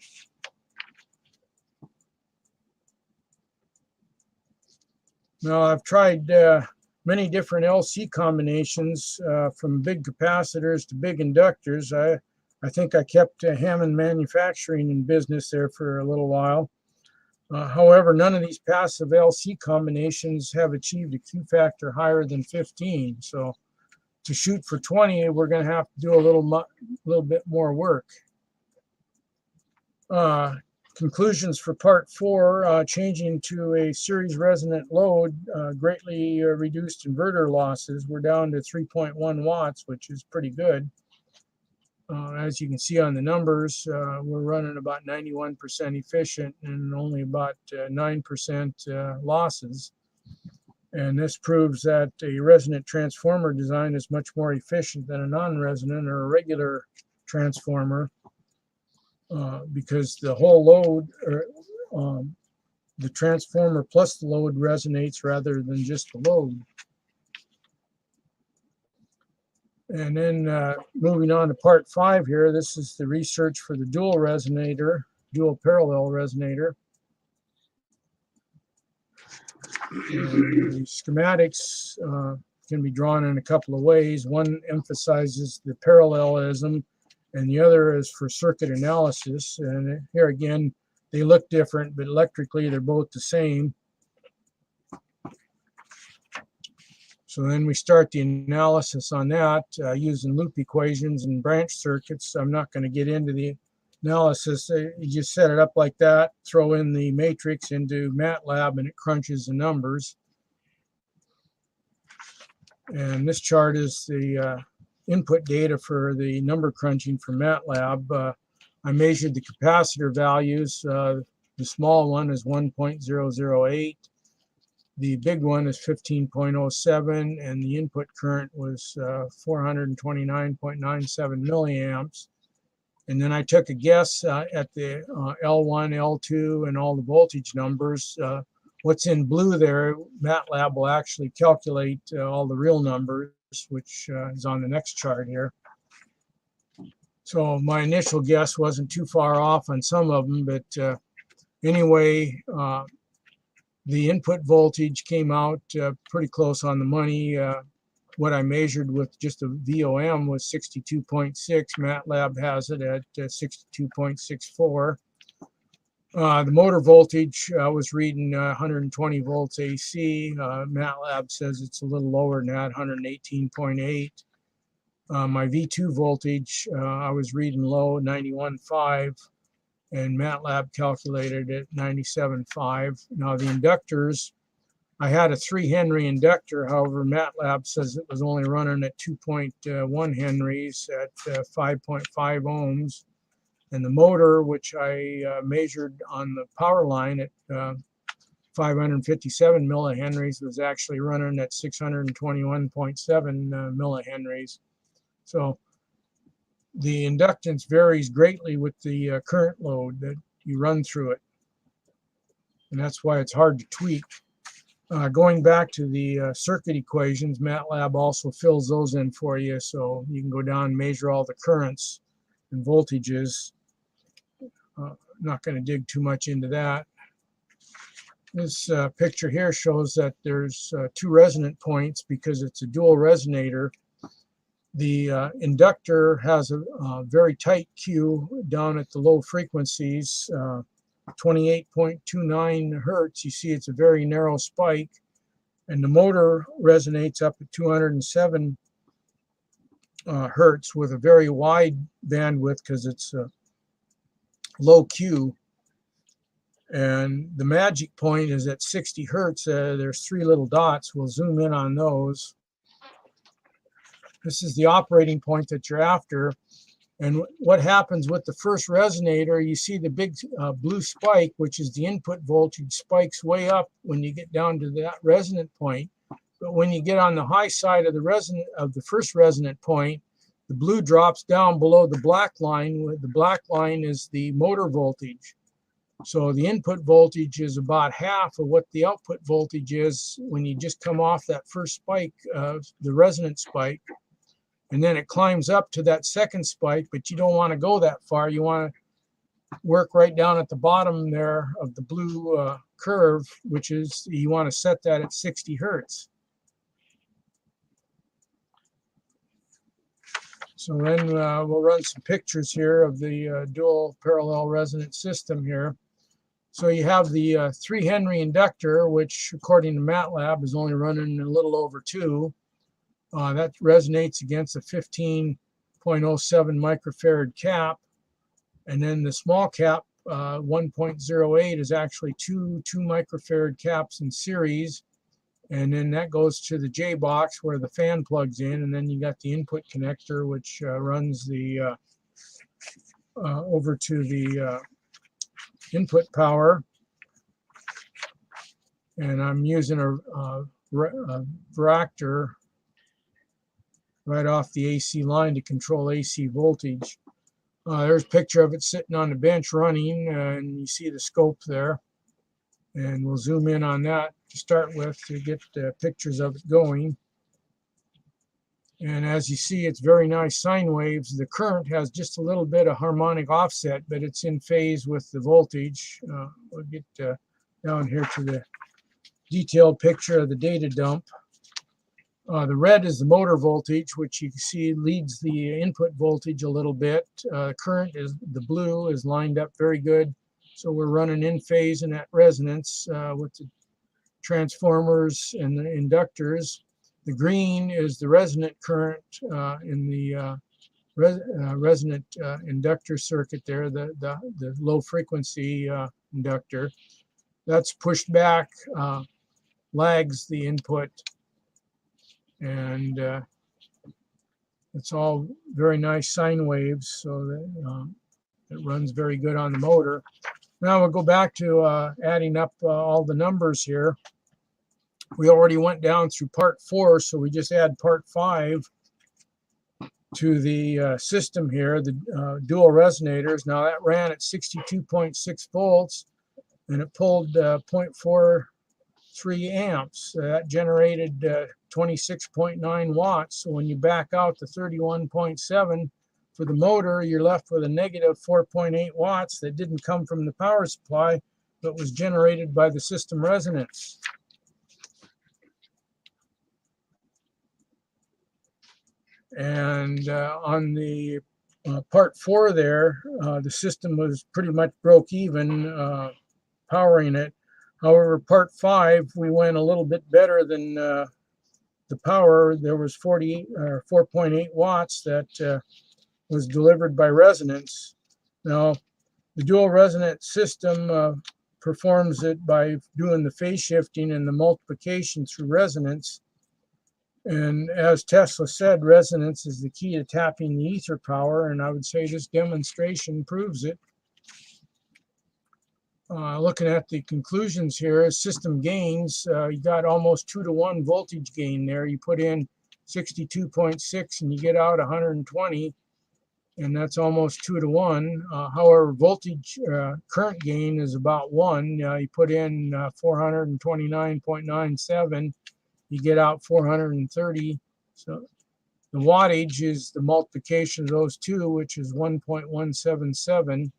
Now, I've tried many different LC combinations from big capacitors to big inductors. I think I kept Hammond Manufacturing in business there for a little while. However, none of these passive LC combinations have achieved a Q factor higher than 15. So to shoot for 20, we're going to have to do a little bit more work. Conclusions for part 4, changing to a series resonant load greatly reduced inverter losses. We're down to 3.1 watts, which is pretty good. As you can see on the numbers, we're running about 91% efficient and only about 9% losses. And this proves that a resonant transformer design is much more efficient than a non-resonant or a regular transformer. Because the whole load, or the transformer plus the load, resonates rather than just the load. And then moving on to part 5 here, this is the research for the dual parallel resonator. And the schematics can be drawn in a couple of ways. One emphasizes the parallelism, and the other is for circuit analysis. And here again, they look different, but electrically they're both the same. So then we start the analysis on that using loop equations and branch circuits. I'm not going to get into the analysis. You just set it up like that, throw in the matrix into MATLAB, and it crunches the numbers. And this chart is the input data for the number crunching for MATLAB. I measured the capacitor values. The small one is 1.008. The big one is 15.07, and the input current was 429.97 milliamps. And then I took a guess at the L1, L2, and all the voltage numbers. What's in blue there, MATLAB will actually calculate all the real numbers, which is on the next chart here. So my initial guess wasn't too far off on some of them, but anyway, the input voltage came out pretty close on the money. What I measured with just a VOM was 62.6. MATLAB has it at 62.64. The motor voltage was reading 120 volts AC. MATLAB says it's a little lower than that, 118.8. My V2 voltage, I was reading low, 91.5. And MATLAB calculated it 97.5. Now the inductors, I had a 3 Henry inductor. However, MATLAB says it was only running at 2.1 Henries at 5.5 ohms. And the motor, which I measured on the power line at 557 millihenries, was actually running at 621.7 millihenries. So the inductance varies greatly with the current load that you run through it. And that's why it's hard to tweak. Going back to the circuit equations, MATLAB also fills those in for you, so you can go down and measure all the currents and voltages. Not going to dig too much into that. This picture here shows that there's 2 resonant points because it's a dual resonator. The inductor has a very tight Q down at the low frequencies, 28.29 hertz. You see it's a very narrow spike. and the motor resonates up at 207 hertz with a very wide bandwidth because it's low Q. And the magic point is at 60 hertz. There's three little dots. We'll zoom in on those. This is the operating point that you're after. And what happens with the first resonator, you see the big blue spike, which is the input voltage, spikes way up when you get down to that resonant point. But when you get on the high side of the first resonant point, the blue drops down below the black line. The black line is the motor voltage. So the input voltage is about half of what the output voltage is when you just come off that first spike, the resonant spike. And then it climbs up to that second spike, but you don't want to go that far. You want to work right down at the bottom there of the blue curve, which is, you want to set that at 60 hertz. So then we'll run some pictures here of the dual parallel resonance system here. So you have the 3 Henry inductor, which according to MATLAB is only running a little over 2. That resonates against a 15.07 microfarad cap. And then the small cap, 1.08, is actually two microfarad caps in series. And then that goes to the J box where the fan plugs in. And then you got the input connector, which runs the over to the input power. And I'm using a varactor right off the AC line to control AC voltage. There's a picture of it sitting on the bench running, and you see the scope there. And we'll zoom in on that to start with to get pictures of it going. And as you see, it's very nice sine waves. The current has just a little bit of harmonic offset, but it's in phase with the voltage. We'll get down here to the detailed picture of the data dump. The red is the motor voltage, which you can see leads the input voltage a little bit. Current is the blue is lined up very good. So we're running in phase and at resonance with the transformers and the inductors. The green is the resonant current in the resonant inductor circuit there, the low frequency inductor. That's pushed back, lags the input. And it's all very nice sine waves, so that it runs very good on the motor. Now we'll go back to adding up all the numbers here. We already went down through part 4, so we just add part 5 to the system here, the dual resonators. Now that ran at 62.6 volts, and it pulled 0.43 amps. That generated 26.9 watts. So when you back out the 31.7 for the motor, you're left with a negative 4.8 watts that didn't come from the power supply, but was generated by the system resonance. And on the part 4 there, the system was pretty much broke even powering it. However, part 5, we went a little bit better than the power. There was 4.8 watts that was delivered by resonance. Now, the dual resonant system performs it by doing the phase shifting and the multiplication through resonance. And as Tesla said, resonance is the key to tapping the ether power, and I would say this demonstration proves it. Looking at the conclusions here, system gains, you got almost 2-to-1 voltage gain there. You put in 62.6 and you get out 120, and that's almost 2-to-1. However, voltage current gain is about 1. You put in 429.97, you get out 430. So the wattage is the multiplication of those two, which is 1.177.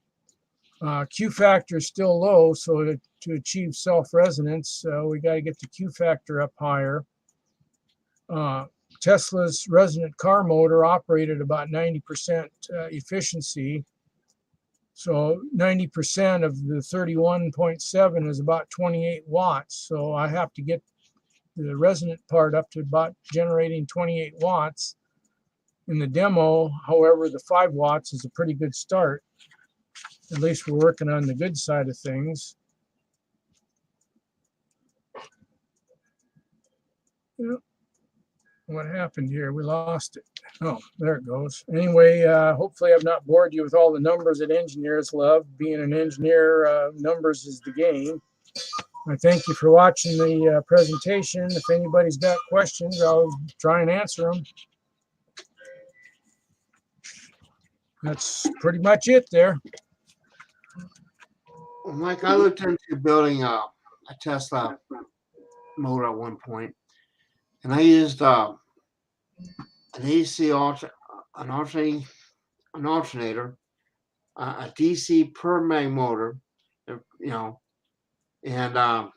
Q factor is still low, so to achieve self-resonance, we got to get the Q factor up higher. Tesla's resonant car motor operated about 90% efficiency. So 90% of the 31.7 is about 28 watts. So I have to get the resonant part up to about generating 28 watts. In the demo, however, the 5 watts is a pretty good start. At least we're working on the good side of things. Yep. What happened here? We lost it. Oh, there it goes. Anyway, hopefully I've not bored you with all the numbers that engineers love. Being an engineer, numbers is the game. I thank you for watching the presentation. If anybody's got questions, I'll try and answer them. That's pretty much it there. Mike, I looked into building a Tesla motor at one point, and I used an AC an alternator, a DC per mag motor, and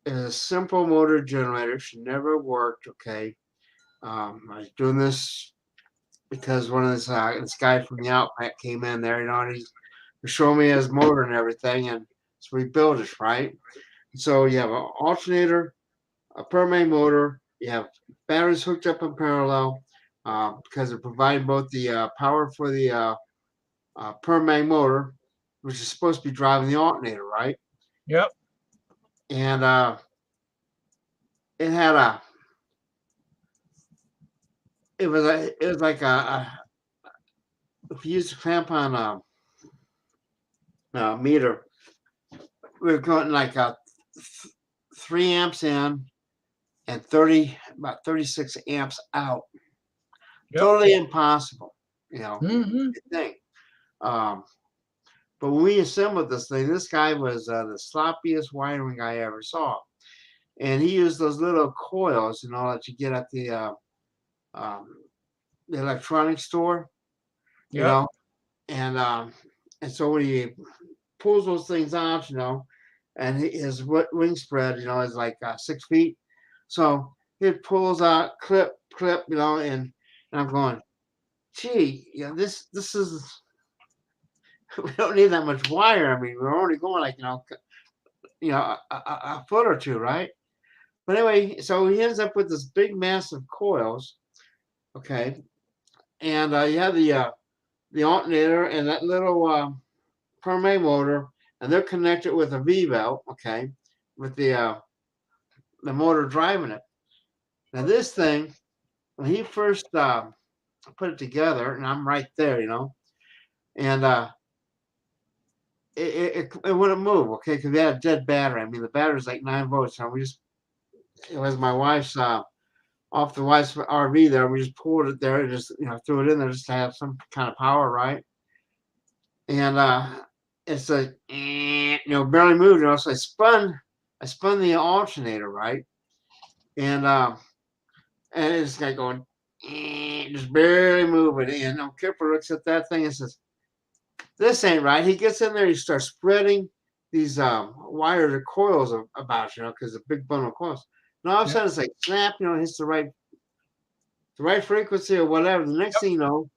it's a simple motor generator. She never worked. Okay, I was doing this because one of this guy from the Outback came in there, and he's showing me his motor and everything, and so we built it, right? So you have an alternator, a per mag motor, you have batteries hooked up in parallel because they're providing both the power for the per mag motor, which is supposed to be driving the alternator, right? Yep. And it had it was like if you use a clamp on a meter, we're going like 3 amps in and about 36 amps out. Yep. Totally impossible, Mm-hmm. thing. But when we assembled this thing, this guy was the sloppiest wiring I ever saw. And he used those little coils, that you get at the electronics store, Yep. and so when he pulls those things out, and his wing spread, is like 6 feet. So it pulls out, clip, and I'm going, gee, this is, we don't need that much wire. I mean, we're only going like, a foot or two, right? But anyway, so he ends up with this big, massive coils, okay? And you have the alternator and that little per mag motor, and they're connected with a V-belt, okay, with the motor driving it. Now this thing, when he first put it together, and I'm right there, and it wouldn't move, okay, because we had a dead battery. I mean, the battery's like 9 volts, and it was my wife's off the wife's RV there. We just pulled it there and just threw it in there just to have some kind of power, right? And it's like barely moved. So I spun the alternator, right? And it's like going just barely moving. And Kipper looks at that thing and says, "This ain't right." He gets in there, he starts spreading these wires or coils about, because a big bundle of coils. And all of a sudden it's like snap, hits the right frequency or whatever. The next thing you know,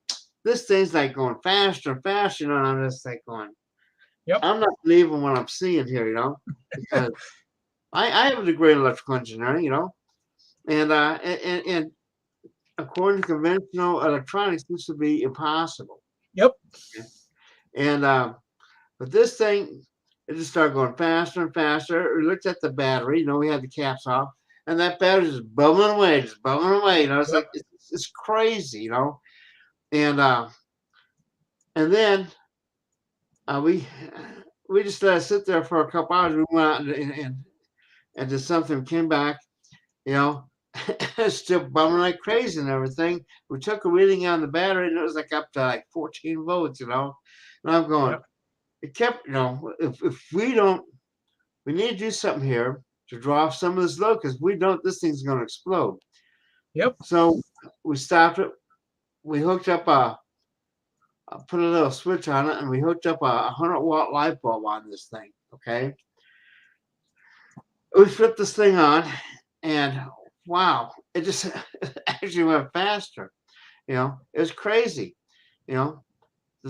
this thing's like going faster and faster, and I'm just like going, I'm not believing what I'm seeing here, because I have a degree in electrical engineering, and according to conventional electronics, this would be impossible. Yep. And but this thing, it just started going faster and faster. We looked at the battery, we had the caps off, and that battery just bubbling away, It's like it's crazy, and then we just let it sit there for a couple hours. We went out and did something. Came back, still bumming like crazy and everything. We took a reading on the battery, and it was like up to like 14 volts, And I'm going, it kept, if we don't, we need to do something here to draw off some of this load, because we don't, this thing's going to explode. Yep. So we stopped it. We hooked up put a little switch on it, and we hooked up a 100-watt light bulb on this thing. Okay. We flipped this thing on, and wow, it just actually went faster. It was crazy. The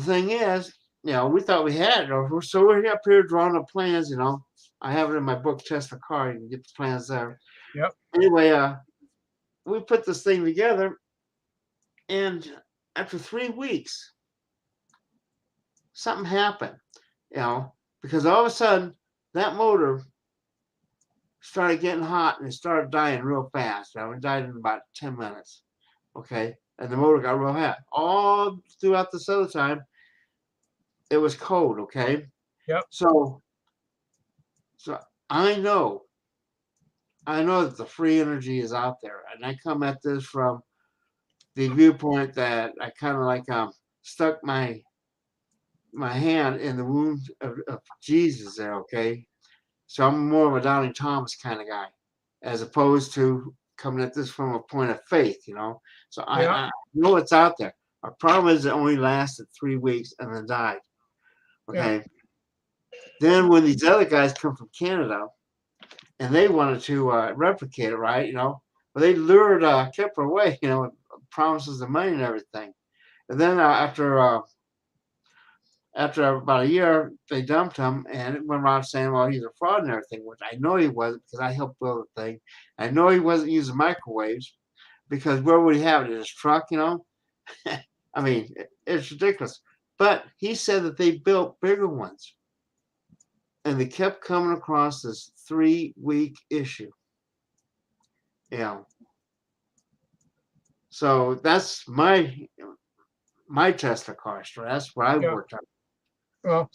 thing is, we thought we had it. So we're up here drawing the plans. I have it in my book, Test the Car. You can get the plans there. Yep. Anyway, we put this thing together, and after 3 weeks, something happened, because all of a sudden that motor started getting hot and it started dying real fast. It died in about 10 minutes. Okay. And the motor got real hot. All throughout this other time, it was cold. Okay. Yep. So I know that the free energy is out there. And I come at this from the viewpoint that I kind of like stuck my hand in the wound of Jesus there. Okay. So I'm more of a Doubting Thomas kind of guy, as opposed to coming at this from a point of faith, So Yeah. I know it's out there. Our problem is it only lasted 3 weeks and then died. Yeah. Okay. Then when these other guys come from Canada and they wanted to replicate it, right? But they lured Kepler away, promises of money and everything. And then after about a year, they dumped him and went around saying, well, he's a fraud and everything, which I know he wasn't because I helped build the thing. I know he wasn't using microwaves because where would he have it? In his truck, I mean, it's ridiculous. But he said that they built bigger ones and they kept coming across this 3-week issue. So that's my Tesla car story. That's what I worked on. Well,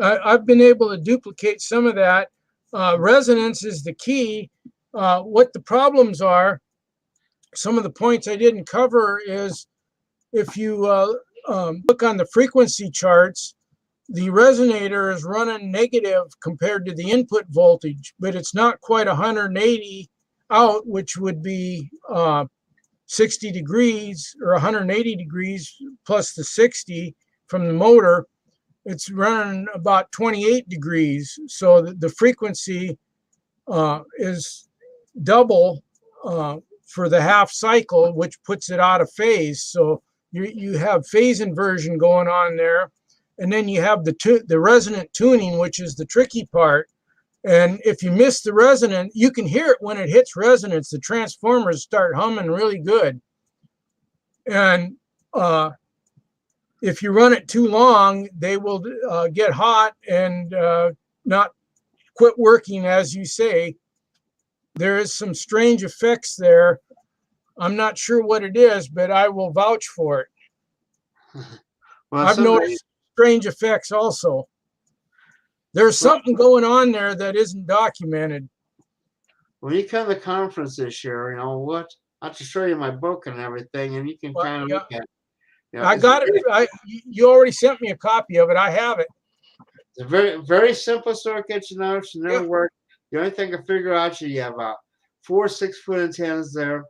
I've been able to duplicate some of that. Resonance is the key. What the problems are, some of the points I didn't cover is if you look on the frequency charts, the resonator is running negative compared to the input voltage, but it's not quite 180 out, which would be 60 degrees or 180 degrees plus the 60 from the motor. It's running about 28 degrees. So the frequency is double for the half cycle, which puts it out of phase. So you have phase inversion going on there. And then you have the resonant tuning, which is the tricky part. And if you miss the resonance, you can hear it when it hits resonance. The transformers start humming really good. And if you run it too long, they will get hot and not quit working, as you say. There is some strange effects there. I'm not sure what it is, but I will vouch for it. Well, I've noticed strange effects also. There's something going on there that isn't documented. When you come to the conference this year, I'll have to show you my book and everything, and you can kind of look at it. I got it. You already sent me a copy of it. I have it. It's a very, very simple circuit, It should never work. The only thing I figure out, you have 4 6-foot antennas there,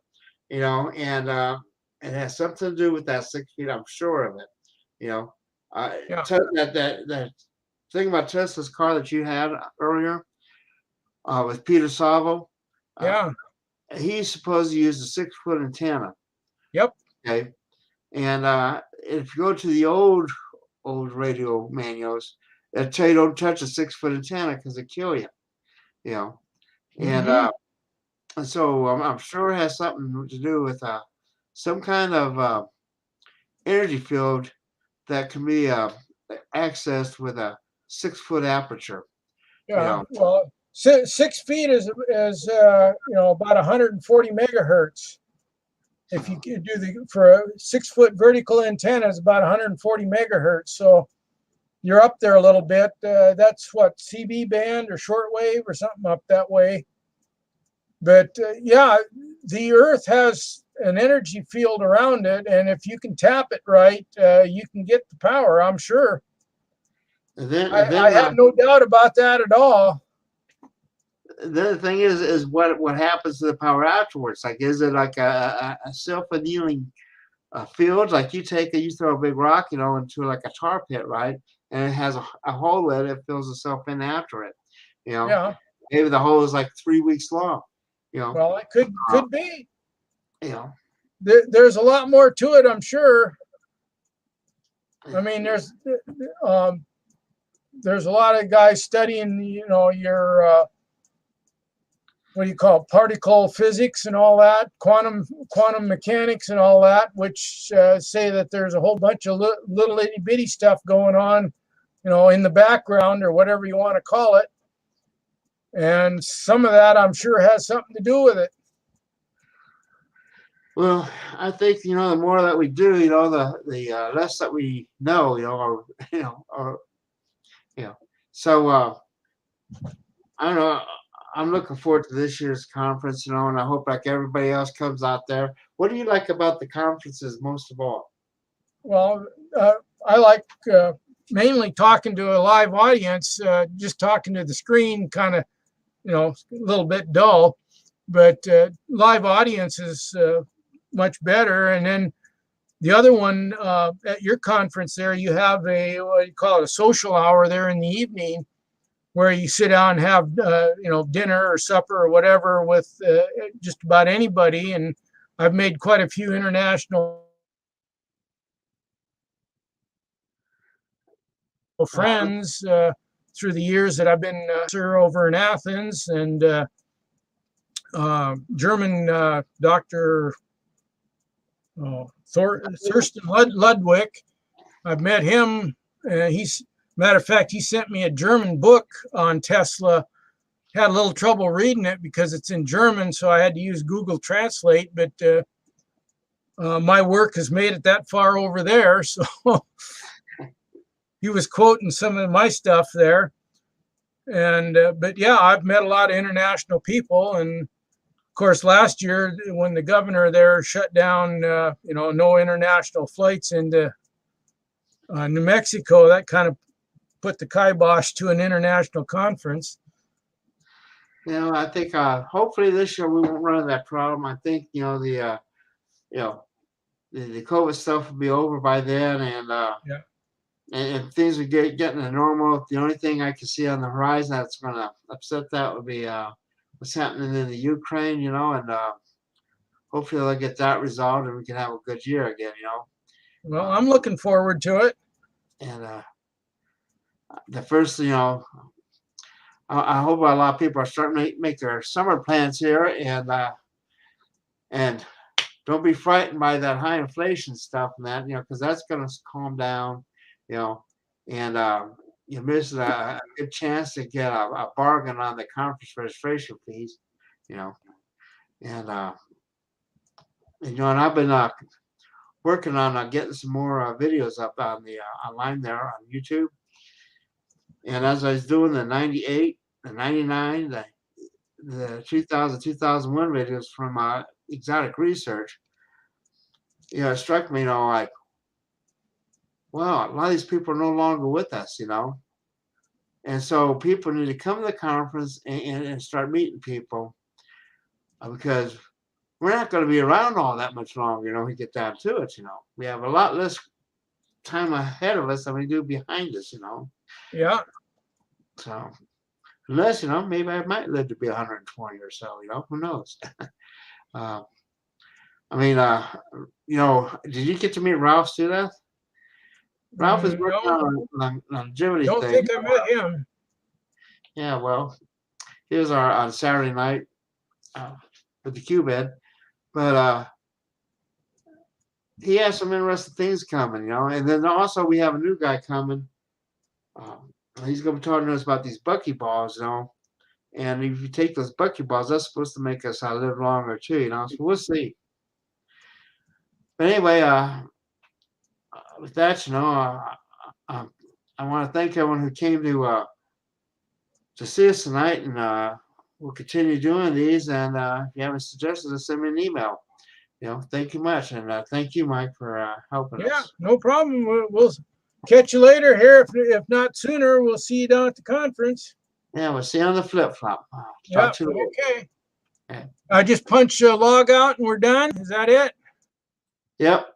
and it has something to do with that 6 feet. I'm sure of it. That thing about Tesla's car that you had earlier with Peter Salvo. He's supposed to use a 6-foot antenna. Yep. Okay. And if you go to the old radio manuals, they tell you don't touch a 6-foot antenna because it kill you. And so I'm sure it has something to do with some kind of energy field that can be accessed with a 6-foot aperture. Well, 6 feet is about 140 megahertz. If you do for a 6-foot vertical antenna, it's about 140 megahertz. So you're up there a little bit. That's what, CB band or shortwave or something up that way. But the Earth has an energy field around it, and if you can tap it right, you can get the power, I'm sure. I have no doubt about that at all. The thing is what happens to the power afterwards? Like, is it like a self-annealing field? Like you throw a big rock, into like a tar pit, right? And it has a hole in it, fills itself in after it. Maybe the hole is like 3 weeks long. Well, it could be. There's a lot more to it, I'm sure. I mean, there's a lot of guys studying, your what do you call it, particle physics and all that, quantum mechanics and all that, which say that there's a whole bunch of little itty bitty stuff going on, in the background or whatever you want to call it. And some of that, I'm sure, has something to do with it. Well, I think the more that we do, the less that we know, So I don't know. I'm looking forward to this year's conference, and I hope like everybody else comes out there. What do you like about the conferences most of all? Well, I like mainly talking to a live audience. Just talking to the screen, kind of, a little bit dull, but live audience is much better. And then the other one, at your conference there, you have what do you call it, a social hour there in the evening, where you sit down and have dinner or supper or whatever with just about anybody. And I've made quite a few international friends through the years that I've been over in Athens, and German Dr. Thorsten Ludwig. I've met him. Matter of fact, he sent me a German book on Tesla. Had a little trouble reading it because it's in German, so I had to use Google Translate. But my work has made it that far over there, so he was quoting some of my stuff there. And but yeah, I've met a lot of international people, and of course, last year when the governor there shut down, no international flights into New Mexico, that kind of put the kibosh to an international conference. I think hopefully this year we won't run into that problem. I think the COVID stuff will be over by then, and yeah. And things are getting to normal. The only thing I can see on the horizon that's going to upset that would be what's happening in the Ukraine, and hopefully they'll get that resolved and we can have a good year again, Well, I'm looking forward to it. And the first, I hope a lot of people are starting to make their summer plans here, and don't be frightened by that high inflation stuff, man. Because that's going to calm down, and you miss a good chance to get a bargain on the conference registration fees, and and I've been working on getting some more videos up on the online there on YouTube. And as I was doing the 98, the 99, the 2000, 2001 videos from Exotic Research, it struck me, like, wow, a lot of these people are no longer with us, And so people need to come to the conference and start meeting people because we're not going to be around all that much longer, we get down to it, We have a lot less time ahead of us than we do behind us, Yeah. So unless, maybe I might live to be 120 or so, who knows? Did you get to meet Ralph Sudeth? Ralph is working on a longevity Don't thing. think I met him. Yeah, well, he was on Saturday night with the Q-Bed, but he has some interesting things coming, And then also we have a new guy coming. He's going to be talking to us about these buckyballs, And if you take those buckyballs, that's supposed to make us live longer too, So we'll see. But anyway, with that, I want to thank everyone who came to see us tonight, and we'll continue doing these. And if you have any suggestions, send me an email. Thank you much, and thank you, Mike, for helping us. Yeah, no problem. We'll catch you later here. If not sooner, we'll see you down at the conference. Yeah, we'll see you on the flip-flop. Yeah, okay. I just punch log out and we're done. Is that it? Yep.